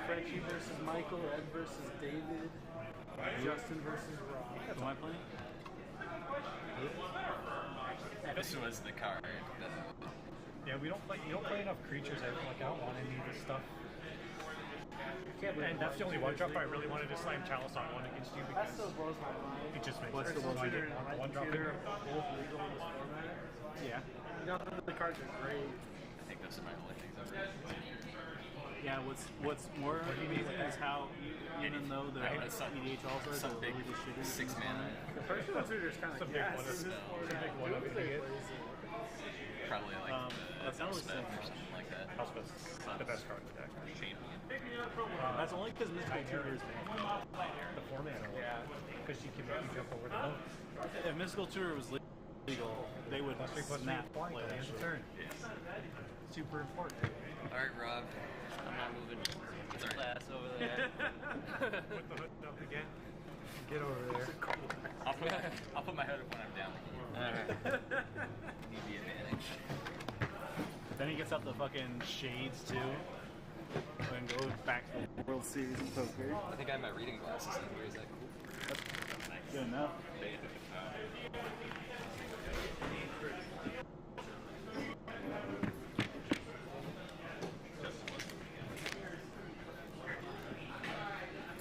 Frenchie versus Michael, Ed versus David, Justin versus Rob. Who am I playing? This was the card. Yeah, you don't play enough creatures. I don't want any of this stuff. And that's the only one drop I really wanted to slam Chalice on one against you That because still blows my mind. it just makes What's the sense. one I you didn't want one drop in Consider here. both legal in this format. Yeah. You know, the cards are great. I think those are my only things I've read. Yeah, what's more amazing is how even though the EDH all-stars are big really just shitty. 6 mana. Personal tutor's kind of big one. It's a big one. Probably like that's not really Elspeth or simple. something like that. Elspeth's the best card in the deck. Champion. That's only because Mystical Tutor is banned. The 4-mana one. Yeah. Because she can make you jump over the moat. If Mystical Tutor was legal, they would snap flying play at the that end of shit. turn. Super important. Alright, Rob. I'm not moving his class over there. Put the hood up again. Get over there. I'll put my hood up when I'm down. Alright. Need the advantage. Then he gets out the fucking shades too, and goes back to the World Series in poker. I think I have my reading glasses in here. Is that cool? Good enough.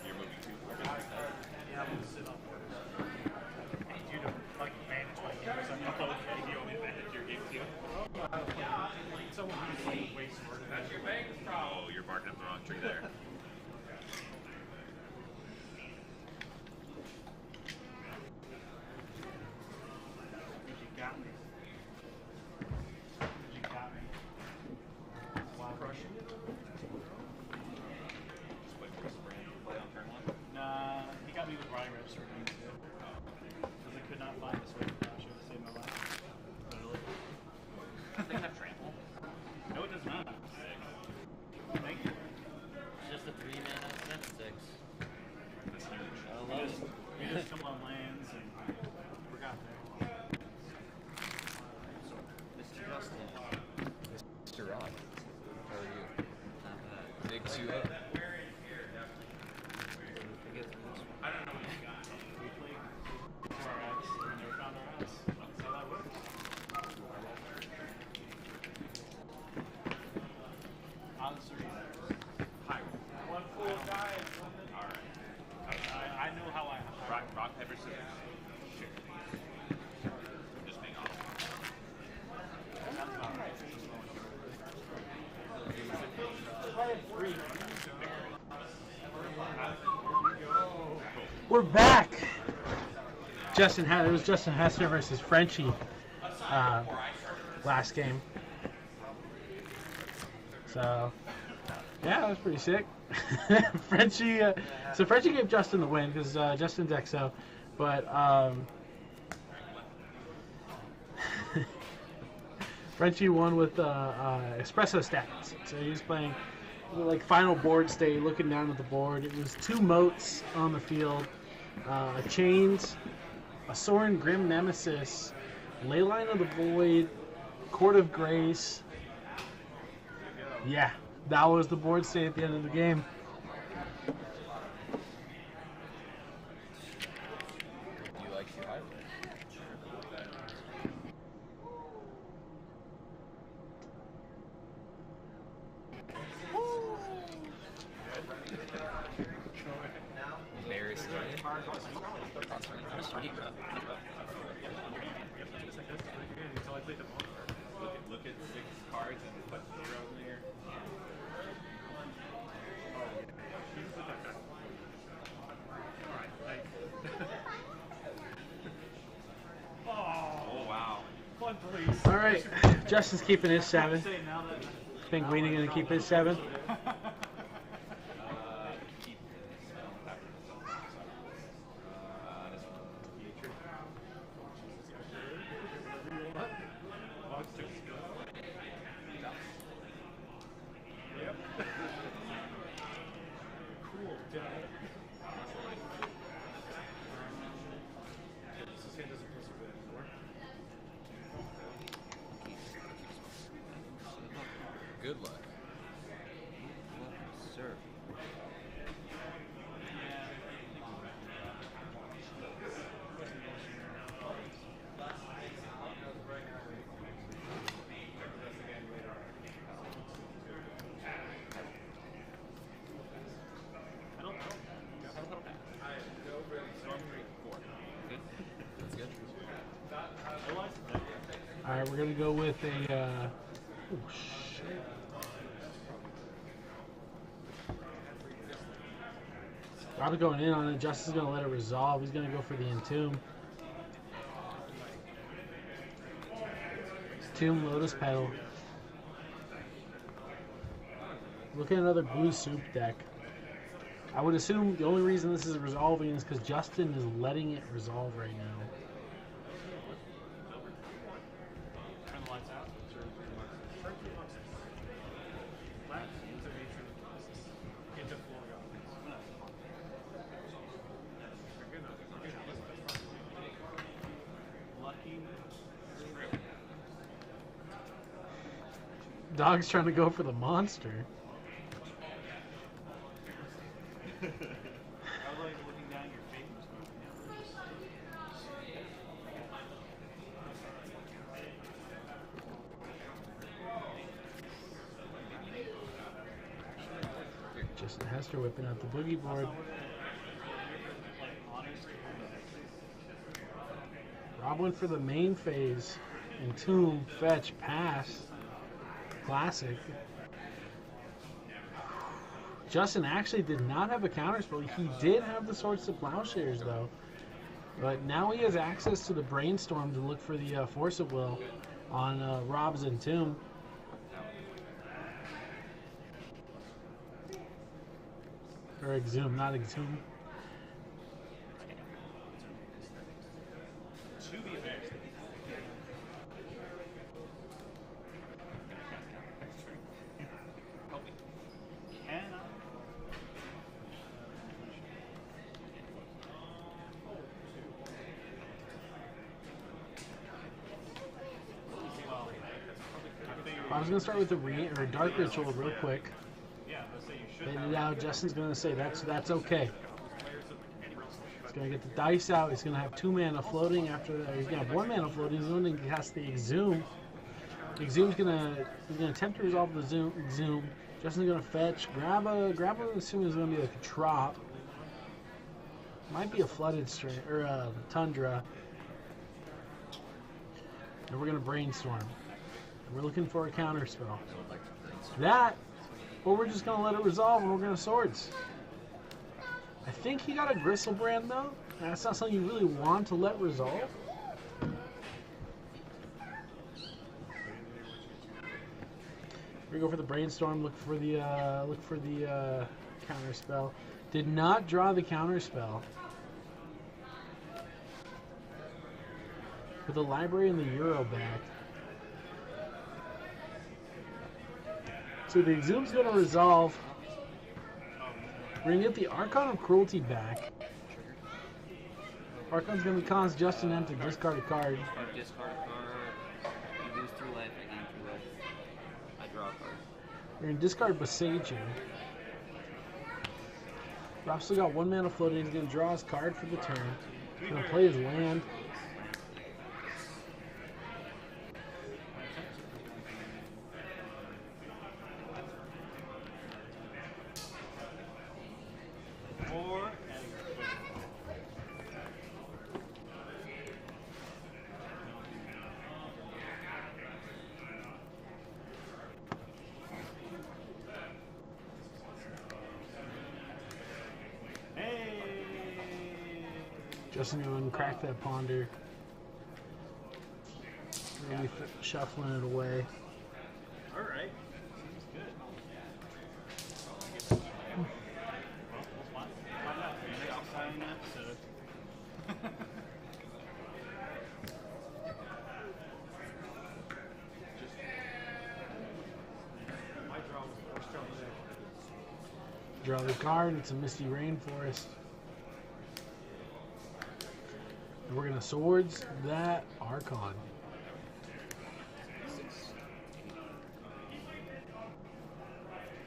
You're moving too. Yeah, I'm gonna sit on board. I need you to like manage my game or something. If you only manage your game too. Someone who's like way smarter than you. Oh, you're barking up the wrong tree there. You got me. You got me. Wow. Crushing it. Just wait for Sprint to play on turn 1. Nah, he got me with Rye Reps for games too. Because I could not find this way to crash it to save my life. Literally. Does they have trample? No, it does not. Thank you. It's just a 3-mana Smith 6. That's huge. I love it. We just come on lands and forgot there. Mr. Justin. Mr. Rob. How are you? Not bad. Big 2-0. We played for our ex and never found our ex. That's how that works. On 3. Hi. One cool guy. Alright. I know how I. Rock, paper, scissors. Sure. Just being honest. We're back. It was Justin Hester versus Frenchie last game. So yeah, that was pretty sick. Frenchie, so Frenchie gave Justin the win because Justin's XO, but Frenchie won with espresso stats. So he was playing like final board state, looking down at the board. It was 2 moats on the field, chains, a Sorin Grim Nemesis, Leyline of the Void, Court of Grace. Yeah, that was the board state at the end of the game. You like your highway? Embarrassing. Look at 6 cards and put 0 in there. Oh, wow. Fun, please. All right, Justin's keeping his 7. Say now that. Think Weenie gonna keep his 7. Keep Cool. This hand doesn't push it anymore. Good luck. Sir. I don't know. That's good. All right, we're gonna go with a. Oh shit! Rob's going in on it. Justin's going to let it resolve. He's going to go for the Entomb. Tomb, Lotus Petal. Look at another blue soup deck. I would assume the only reason this is resolving is because Justin is letting it resolve right now. Turn the lights out. Into four Lucky. Dog's trying to go for the monster. I was like looking down your face. Justin Hester whipping out the boogie board. Rob went for the main phase. Entomb, fetch, pass. Classic. Justin actually did not have a counterspell. He did have the Swords to Plowshares, though. But now he has access to the Brainstorm to look for the Force of Will on Rob's Entomb. Or Exhume, not Exhume. To be fair. Can I? I was going to start with the Dark Ritual real quick. Yeah, let's say you should. Fade it out. Justin's going to say that's okay. He's going to get the dice out. He's going to have 2 mana floating after that. He's going to have 1 mana floating. He's going to cast the Exhume. Exhume's going to attempt to resolve the Exhume. Justin's going to fetch. Grab a assuming it's going to be like a Trop. Might be a Flooded String or a Tundra. And we're going to Brainstorm. And we're looking for a counterspell. That, or we're just going to let it resolve and we're going to Swords. I think he got a Gristlebrand though. That's not something you really want to let resolve. We go for the Brainstorm. Look for the counterspell. Did not draw the counterspell. With the Library and the Euro back. So the Exhume's going to resolve. We're going to get the Archon of Cruelty back. Archon's going to cause Justin M to discard a card. You discard a card. You lose 3 life. I gain 3 life. I draw a card. We're going to discard Boseiju. Rob's still got 1 mana floating. He's going to draw his card for the turn. He's going to play his land. Justin going to crack that Ponder. Maybe shuffling it away. Alright. Seems good. Well, we'll find out for the next exciting episode. Draw the card. It's a Misty Rainforest. And we're going to Swords that Archon.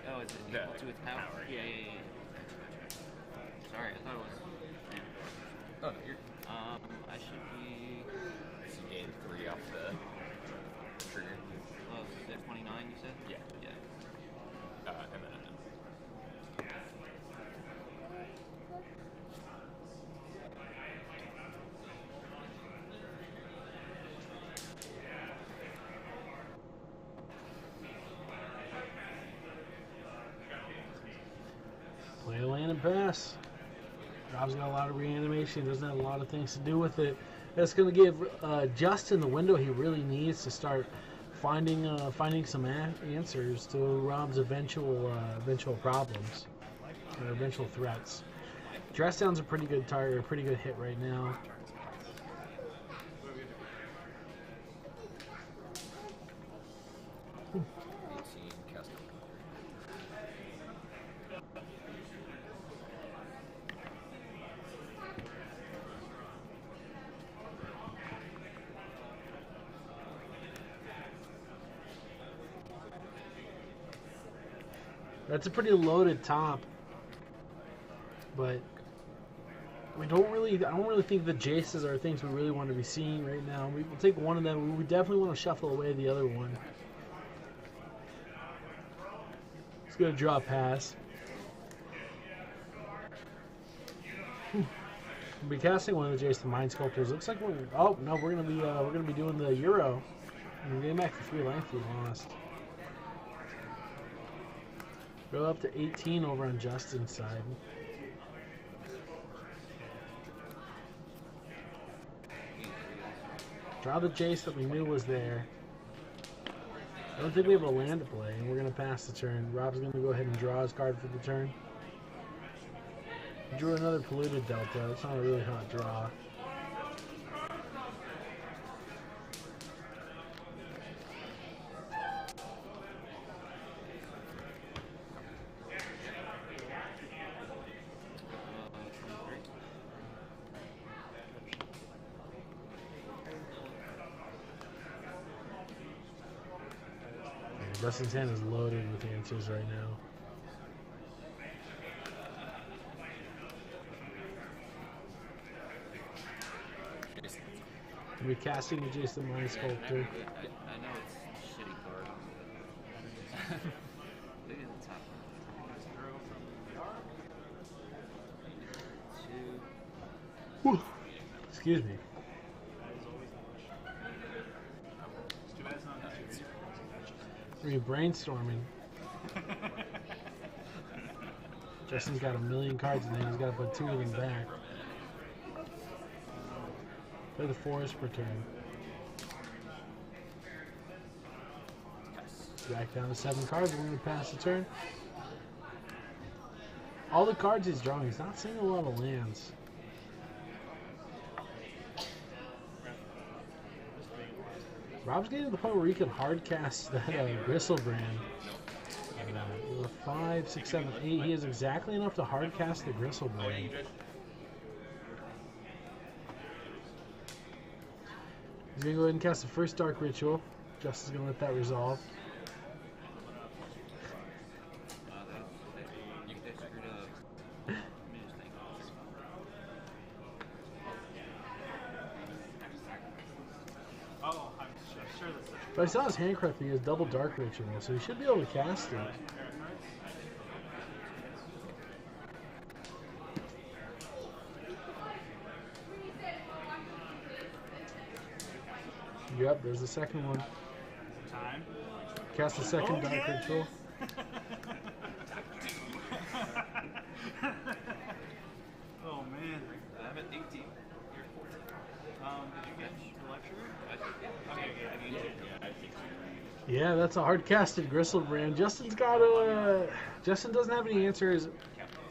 Oh, is it equal to its power? Yeah. Sorry, I thought it was. Yeah. Oh, no, you're. I should be. So you gained 3 off the trigger. Oh, is it 29? You said? Yeah. Yeah. And then. Play a land and pass. Rob's got a lot of reanimation. Doesn't have a lot of things to do with it. That's going to give Justin the window he really needs to start finding some answers to Rob's eventual problems or eventual threats. Dress down's a pretty good target, a pretty good hit right now. That's a pretty loaded top, but I don't really think the Jaces are things we really want to be seeing right now. We'll take one of them. We definitely want to shuffle away the other one. It's gonna draw a pass. We'll be casting one of the Jason Mind Sculptors. Looks like we're gonna be doing the Euro. And we're getting back to 3 life we lost. Go up to 18 over on Justin's side. Draw the Jace that we knew was there. I don't think we have a land to play, and we're going to pass the turn. Rob's going to go ahead and draw his card for the turn. He drew another Polluted Delta. It's not a really hot draw. Justin's hand is loaded with answers right now. We're casting the Jason Mind Sculptor. I know it's a shitty card. Look at the top. Whew. Excuse me. We're brainstorming. Justin's got a million cards in there. He's got to put 2 of them back. Play the forest per turn. Back down to 7 cards. We're going to pass the turn. All the cards he's drawing, he's not seeing a lot of lands. Rob's getting to the point where he can hard cast that Gristlebrand. With a 5, 6, 7, 8, he has exactly enough to hard cast the Gristlebrand. He's going to go ahead and cast the first Dark Ritual. Justin's going to let that resolve. If I saw his hand correctly, he has double Dark Ritual, so he should be able to cast it. Yep, there's the second one. Cast the second Dark Ritual. Oh man. I'm at 18. Did you get the lecture? Okay, Yeah, that's a hard casted Gristlebrand. Justin doesn't have any answers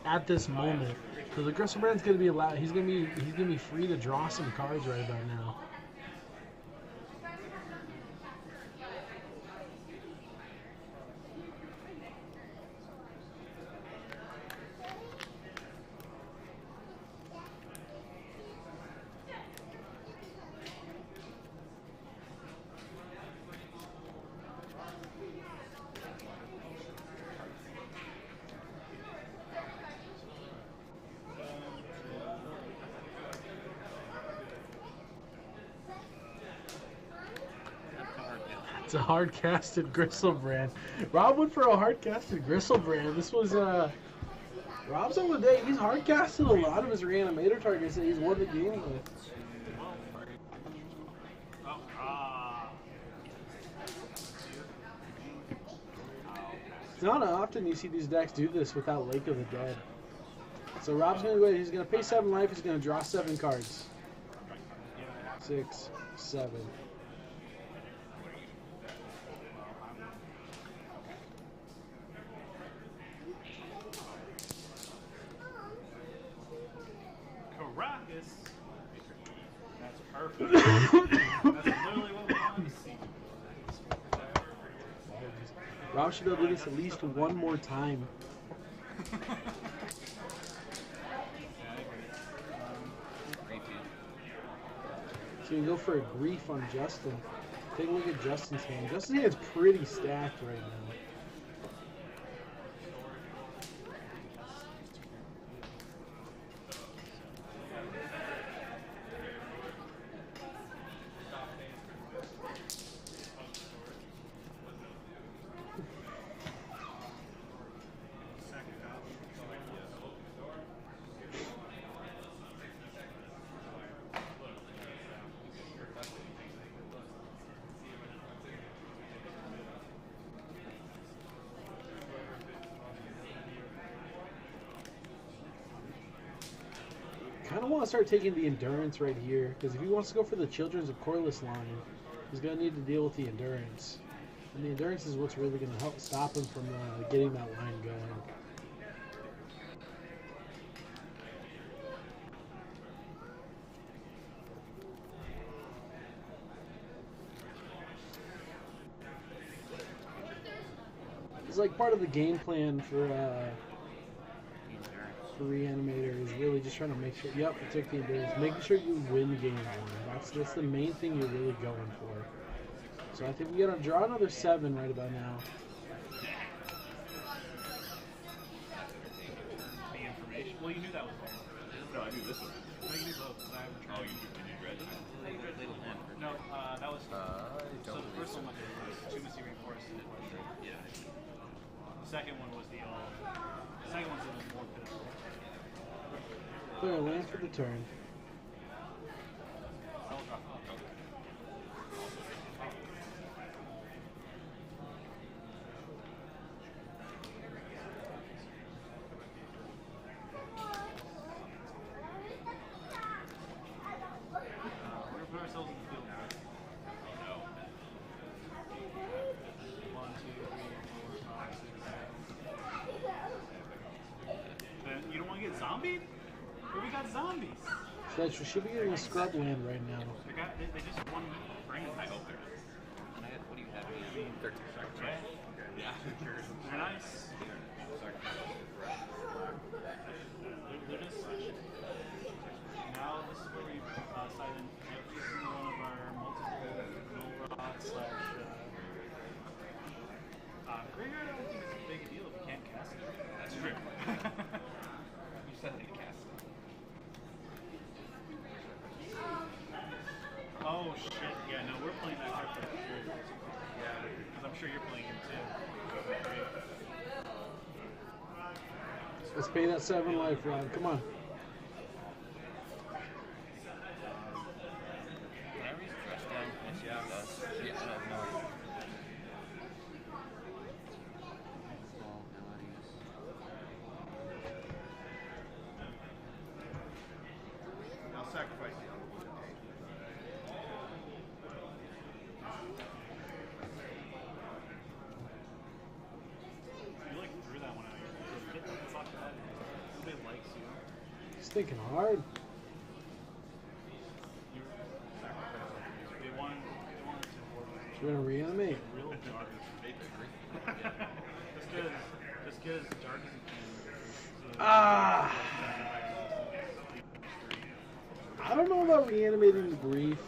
at this moment. So the Gristlebrand's gonna be allowed. He's gonna be free to draw some cards right about now. It's a hard-casted Gristlebrand. Rob went for a hard-casted Gristlebrand. This was, Rob's on the day. He's hard-casted a lot of his reanimator targets that he's won the game with. It's not often you see these decks do this without Lake of the Dead. So Rob's gonna go. He's gonna pay 7 life. He's gonna draw 7 cards. 6, 7. Caracas. That's perfect. That's literally what we wanted to see. Rob should be able to do this at least one more time. So you go for a grief on Justin. Take a look at Justin's hand. Justin's hand's pretty stacked right now. I kind of want to start taking the endurance right here, because if he wants to go for the Children's of Corliss line, he's going to need to deal with the endurance. And the endurance is what's really going to help stop him from getting that line going. It's like part of the game plan for Reanimator is really just trying to make sure. Yep, I took the endurance. Making sure you win game one. That's the main thing you're really going for. So I think we gotta draw another 7 right about now. The information. Well, you knew that was there. No, I knew this one. No, you knew both. 'Cause I haven't tried. Oh, you read it? No, that was. So the first one was Chumacy Rainforest. Yeah. The second one was the second one's even more pitiful. Clear a land for the turn. We're gonna put ourselves in the field now. No. 1, 2, 3, 4, 5, 6, 7. Then you don't want to get zombied? But we got zombies. So we should be getting a scrub land right now. They just won brain. I hope there is. What do you have? 13 seconds. Okay. Yeah. They're nice. They're just now this is where we sign in every single one of our multiple no rod slash graveyard. I don't think it's a big deal if you can't cast it. That's true. You said they cast it. Oh shit! Yeah, no, we're playing that card for sure. Yeah, because I'm sure you're playing him too. Let's pay that 7 life, Rob. Come on. Can I read trash down? Yeah. Yeah, no. I'll sacrifice the other one. You like threw that one out. You're get the fuck out. Nobody likes you. He's thinking hard. They wanted to He's gonna reanimate. real dark. Just get as dark as you can. Ah! I don't know about reanimating the grief.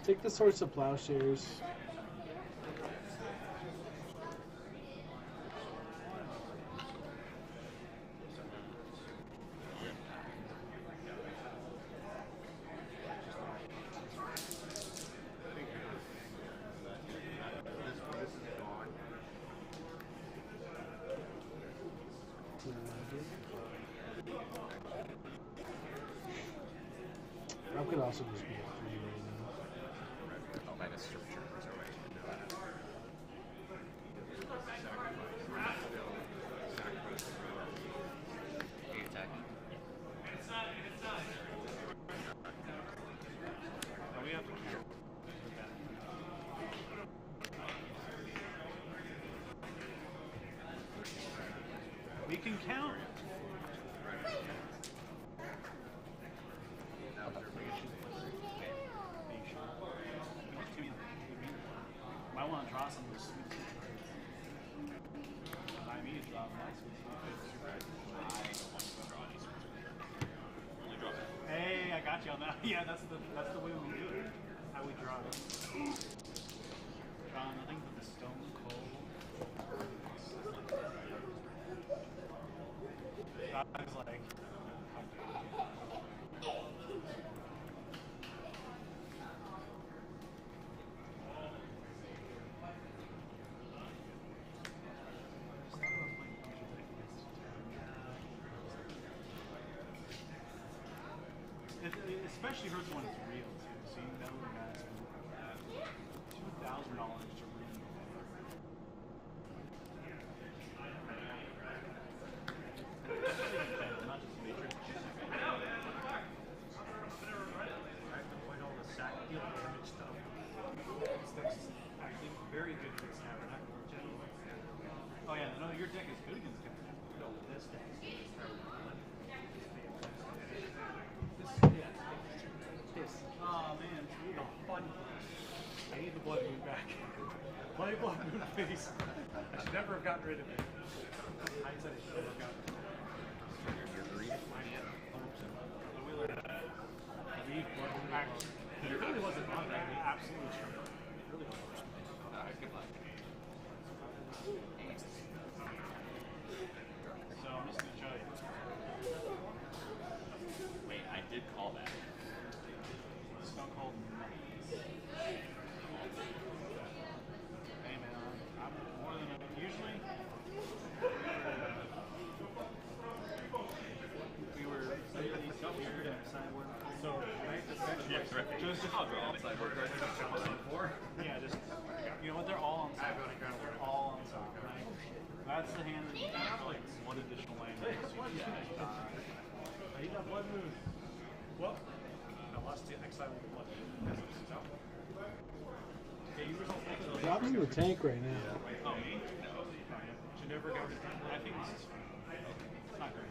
Take the Swords of Plowshares. This is gone. also just be a 3 right now. Oh, minus structure. Are you attacking? Oh, we have to count. We can count. Might want to draw some of those sweet secrets. I mean, draw my sweet secrets. Hey, I got you on that. Yeah, that's the way we do it. How we draw it. Draw nothing but the stone cold. I was like, it especially hurts when it's real too. So you know the guy's $2,000 to read. Not just Matrix. Avoid all the sack deal damage stuff. That's actually very good for Tabernacle in general. Oh yeah, no, your deck is good against him. No, this deck is Oh man, it's real. Fun. I need the blood moon back. Bloody blood moon face. I should never have gotten rid of it. Hindsight, I should never have gotten rid of it. It really wasn't on that. Absolutely true. It really wasn't. So I'm just gonna show you. Wait, I did call that. Stone Cold Nuts. Hey man, I'm more than usually. We were weird and cyborg. So, right, the bench Yes, right. Just I'll draw outside work right yeah, just you know what? They're all on side. They're all on side. Right? That's the hand that you have like one additional land. I need that blood moon. Well, I lost the exile with the blood moon. Okay, you result Drop in the tank right now. Oh, me? Should never go to I think this is fine. It's not great.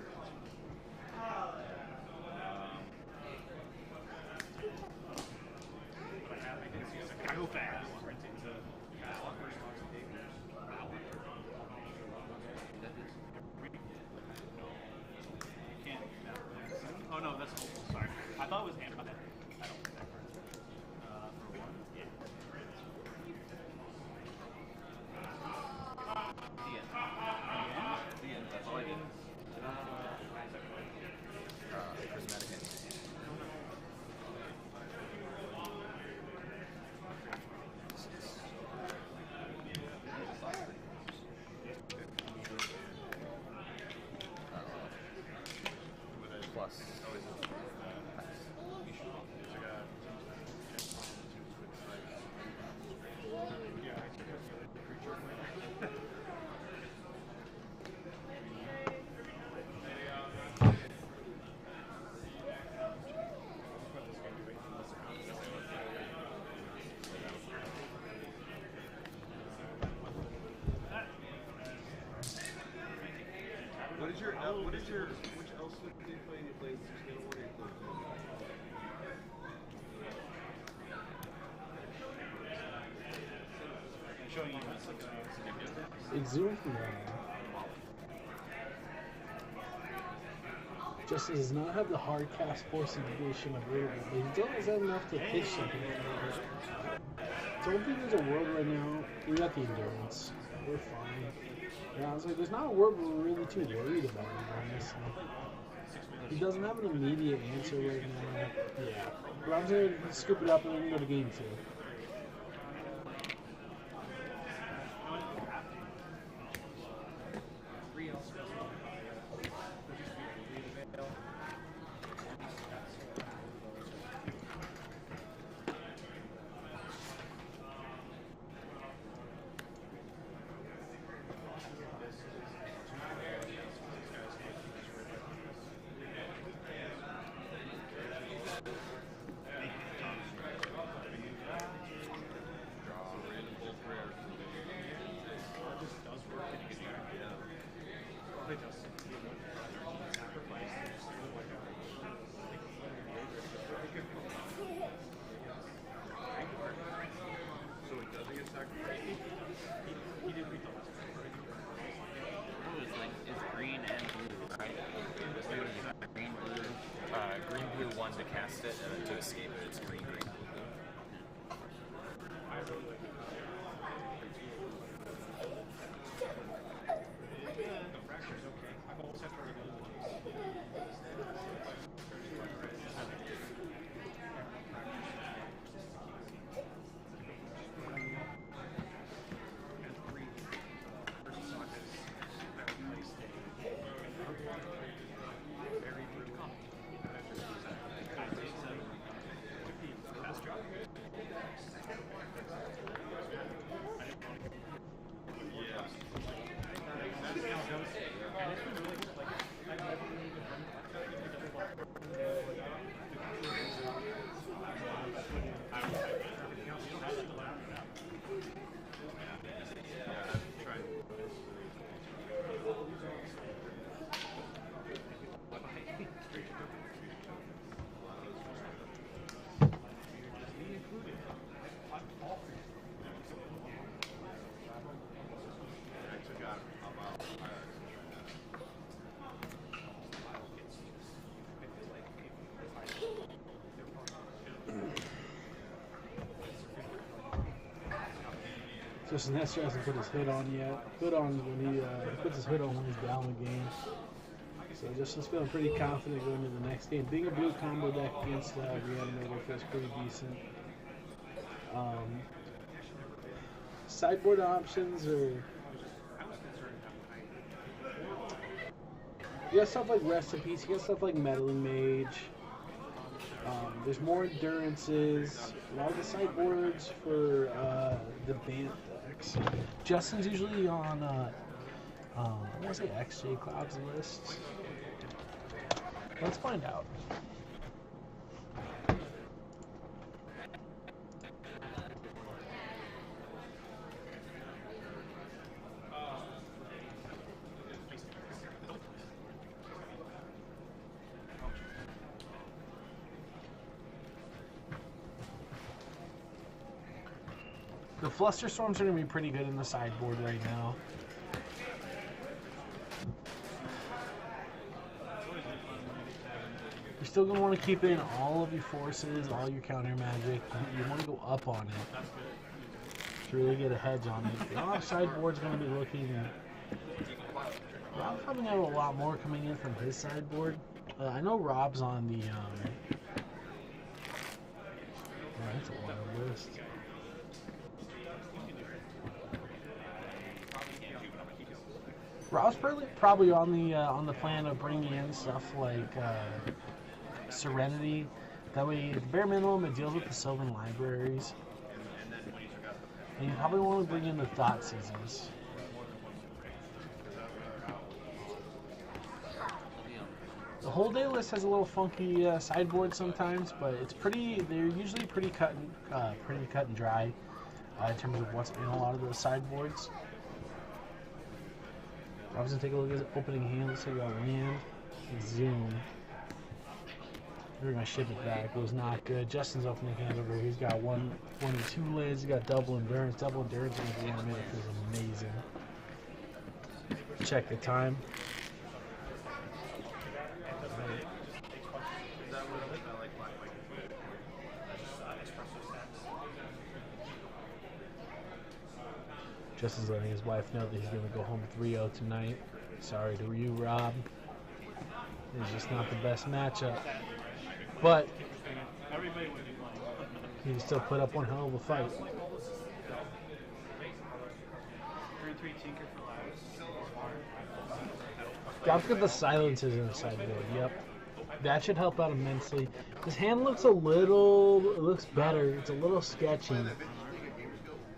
But I have, I did see a Go fast. You can't. Oh no, that's Opal. Sorry. I thought it was Amp. I don't think that card. For one? Yeah. The end. That's all I did. Prismatic End. Plus. which else would you play? You play Sustainable or you play I'm showing you this. Exude Justin does not have the hard cast force negation available, but he still does have enough to pitch something. So I don't think there's a world right now. We got the endurance. We're fine. Yeah, I was like, there's not a world we're really too worried about him, honestly. He doesn't have an immediate answer right now. Yeah. But I'm going to scoop it up and we can go to game 2. cast it, and then to escape it, it's green, green, blue, blue. Justin Hester hasn't put his hood on yet. Hood on is when he puts his hood on when he's down the game. So Justin's feeling pretty confident going into the next game. Being a blue combo deck against Reanimator feels pretty decent. Sideboard options are... You got stuff like Rest in Peace, you got stuff like Meddling Mage. There's more endurances. A lot of the sideboards for the Bant decks. Justin's usually on, I want to say XJ Cloud's list. Let's find out. The Flusterstorms are going to be pretty good in the sideboard right now. You're still going to want to keep in all of your forces, all your counter magic. You want to go up on it to really get a hedge on it. The off sideboard's going to be looking... Rob's probably have a lot more coming in from his sideboard. I know Rob's on the... that's a lot of list. Rob's probably on the plan of bringing in stuff like Serenity. That way, at the bare minimum, it deals with the Sylvan libraries. And you probably want to bring in the Thought Seasons. The whole day list has a little funky sideboard sometimes, but it's pretty. They're usually pretty cut and dry in terms of what's in a lot of those sideboards. I was gonna take a look at his opening hand. Let's say we got land, zoom. We're gonna ship it back. It was not good. Justin's opening hand over here. He's got one and two lands. He's got double endurance. Double endurance against the animator is amazing. Check the time. Justin's letting his wife know that he's going to go home 3-0 tonight. Sorry to you, Rob. It's just not the best matchup. But he can still put up one hell of a fight. Don't get the silences in the sideboard. Yep. That should help out immensely. His hand looks it looks better. It's a little sketchy.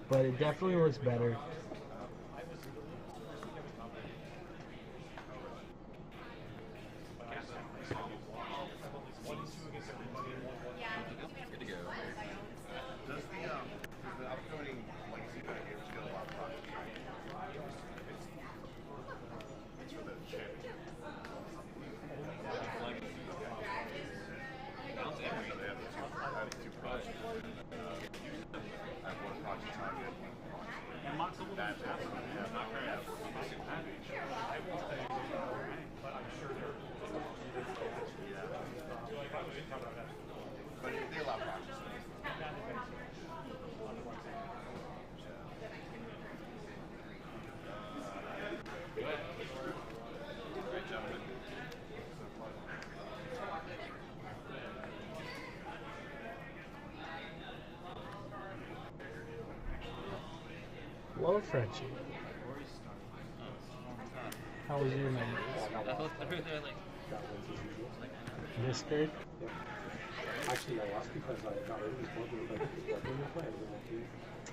But it definitely looks better. But they allow proxies. Great, gentlemen. Hello, Frenchie. How was your night? They're like, Missed. Actually, I lost because I got rid of his board with like play.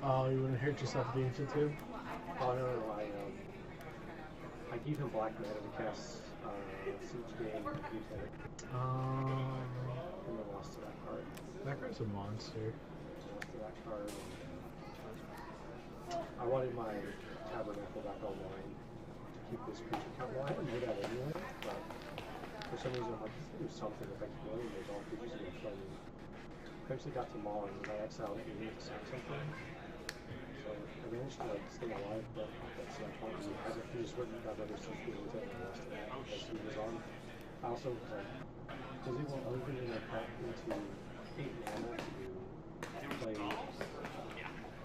Oh, you wouldn't hurt yourself being into two? Oh no, I gave him black mana to cast Siege Game and Mutanic, and then lost to that card. That card's a monster. Lost to that card. I wanted my Tabernacle back online to keep this creature count. Well, I didn't do that anyway, but for some reason I'm like, this thing was something effectively, and there's all creatures in the play. Eventually got to Maul and I exiled it and needed to sack something. So I managed to like stay alive, but that's that point. He just went and got another Siege Game with it and the rest of that because he was on. I also was able to open in a pack into 8 mana to play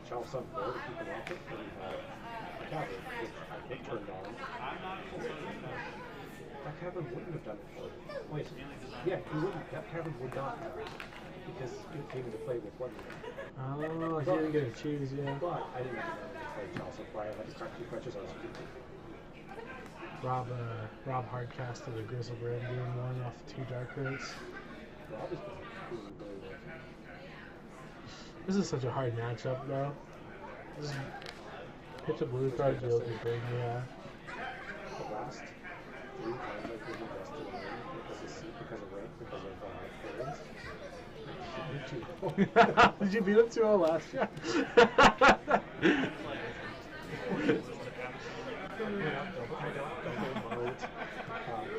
Child Sun 4 to keep him off it, and he had a Cavern, which I put turned on. That Cavern wouldn't have done it for me. Wait, yeah, he wouldn't. That Cavern would not have. Because it came into play with one mana. Oh, he didn't get to choose, yeah. But I didn't have to play Child Sun 4. I had to crack 2 crutches on speed. Rob hardcasted a Grizzlebrand game 1 off 2 Dark Roots. Rob is really well. This is such a hard matchup, though. Pitch a blue card, deal with your big, yeah. The last 3 times I did my best to win because of rank, because of parents. Did you beat him 2-0 last year?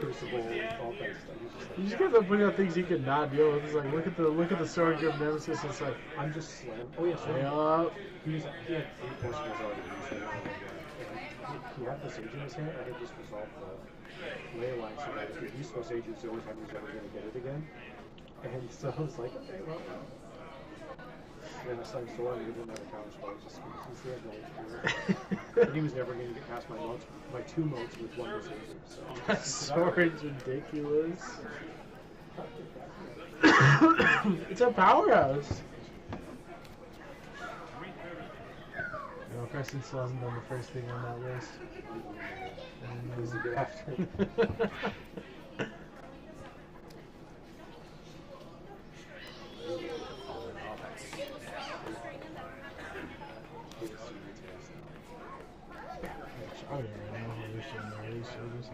Crucible, all kinds of stuff. You just kept on putting out things he could not deal with. It's like look at the Sword Grip Nemesis. It's like I'm just slammed. Oh yeah, stay so up. he had 3 portions already used. He had the Sage in his hand. I had just resolved the ley line so that if he used those Sage, it's the only time he's ever going to get it again. And so I was like, okay, well. And then I signed Sword and he didn't have a counter spell. He had no HP. And he was never going to get past my 2 modes with 1 decision. So That Sword's ridiculous. It's a powerhouse. No, Preston still hasn't done the first thing on that list. He's a good after. Oh yeah, I know how we should. silence.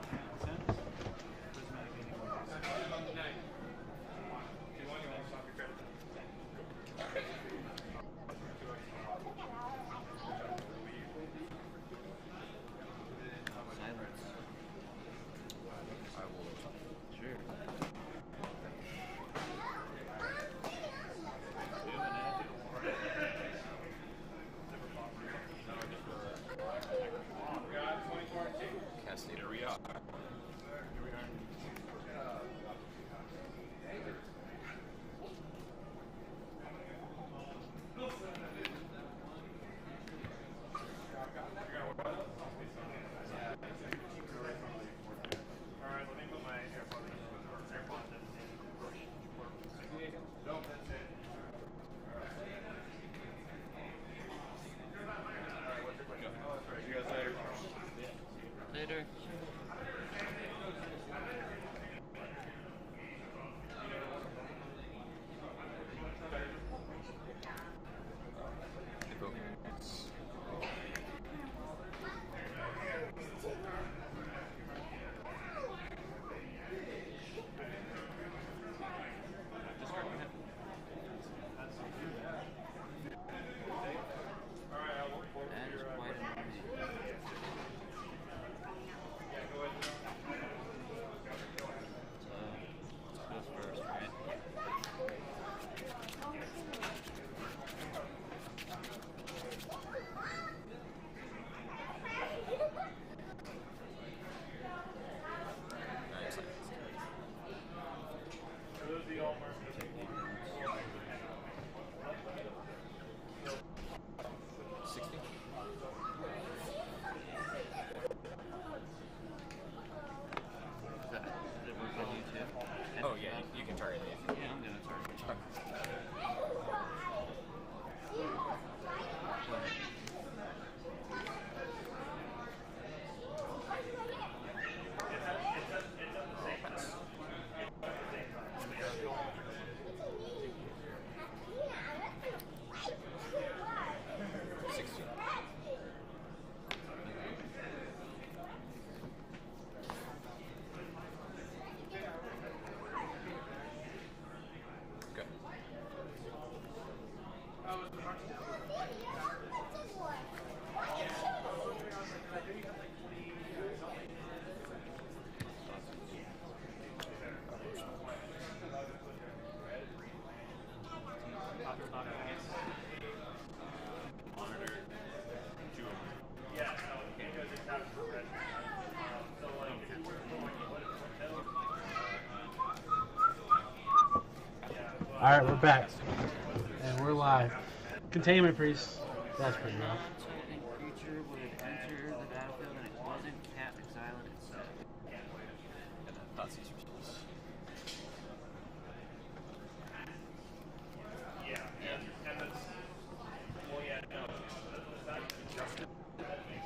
Monitor. 2 of them. All right, we're back, and we're live. Containment priest. That's pretty rough. Threatening creature would enter the battlefield and it wasn't cat exile it instead. And then Thoughtseize response.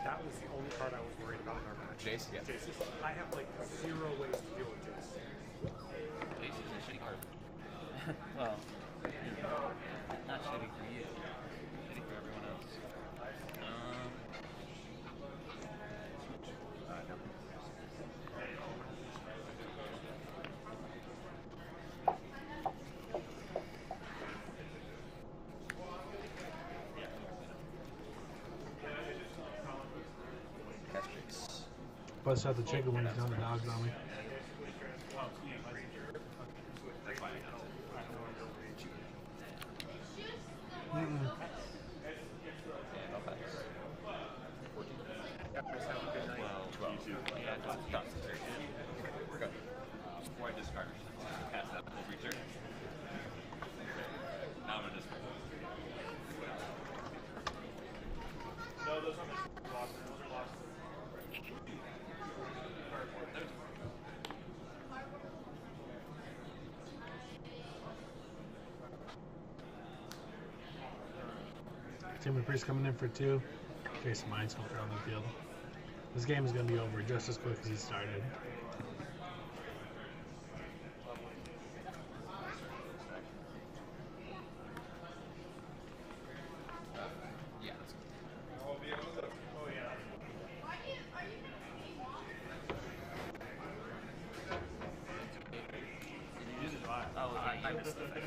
That was the only card I was worried about in our match. Jace, yeah. I have like 0 ways to deal with Jace. Jace is a shitty card. Well, not shitty for you. Shitty for everyone else. Catch Jace. Bust out the chicken wings down the dogs on me. Mm-mm. And I'll pass. 14. 12. Yeah, Thoughtseize. We're good. Before I discard, pass that full return. Now I'm gonna discard. No, those are lost. Those are lost. Containment priest coming in for 2. Jason Mind Sculptor on the field. This game is going to be over just as quick as he started. Yeah, that's good. I missed the effect.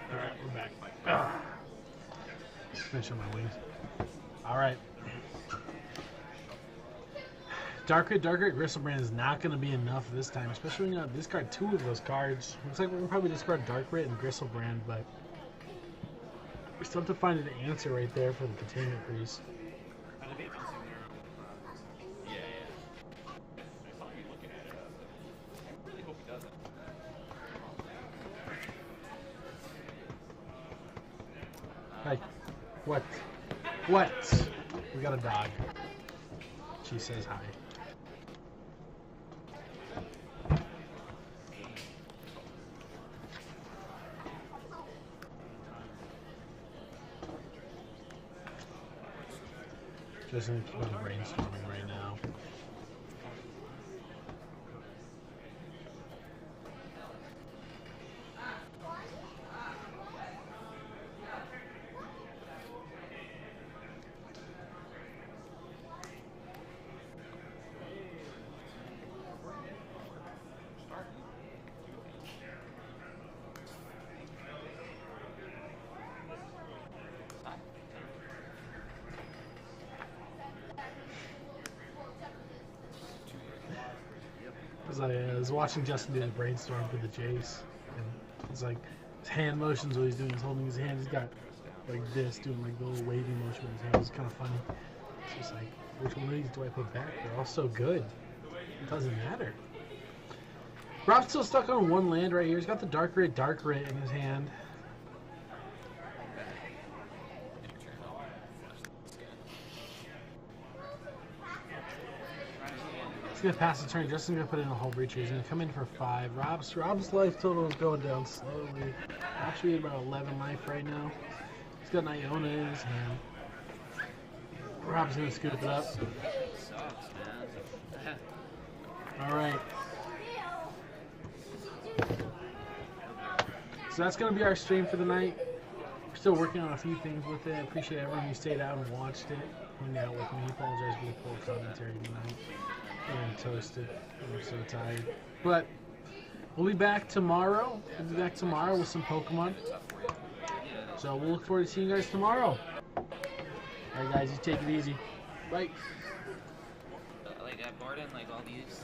Alright, we're back. Finish on my wings. Alright. Dark Red Gristlebrand is not going to be enough this time, especially when you discard 2 of those cards. Looks like we're going to probably discard Dark Red and Gristlebrand, but we still have to find an answer right there for the Containment Priest. Hi. What? What? We got a dog. She says hi. Just need to keep brainstorming right now. I was watching Justin do the brainstorm for the Jace, and it's like his hand motions what he's doing. He's holding his hand. He's got like this, doing like the little wavy motion with his hand. It's kind of funny. It's just like, which one of these do I put back? They're all so good. It doesn't matter. Rob's still stuck on 1 land right here. He's got the Dark Red in his hand. He's gonna pass the turn. Justin's gonna put in a whole breacher. He's gonna come in for 5. Rob's life total is going down slowly. Actually at about 11 life right now. He's got an Iona in his hand. Rob's gonna scoop it up. sucks, man. All right. So that's going to be our stream for the night. We're still working on a few things with it. I appreciate everyone who stayed out and watched it. Hung out with me. Apologize for the poor commentary tonight. I'm toasted. I'm so tired. But we'll be back tomorrow. We'll be back tomorrow with some Pokemon. So we'll look forward to seeing you guys tomorrow. Alright guys, you take it easy. Bye. Like at Borden, like all these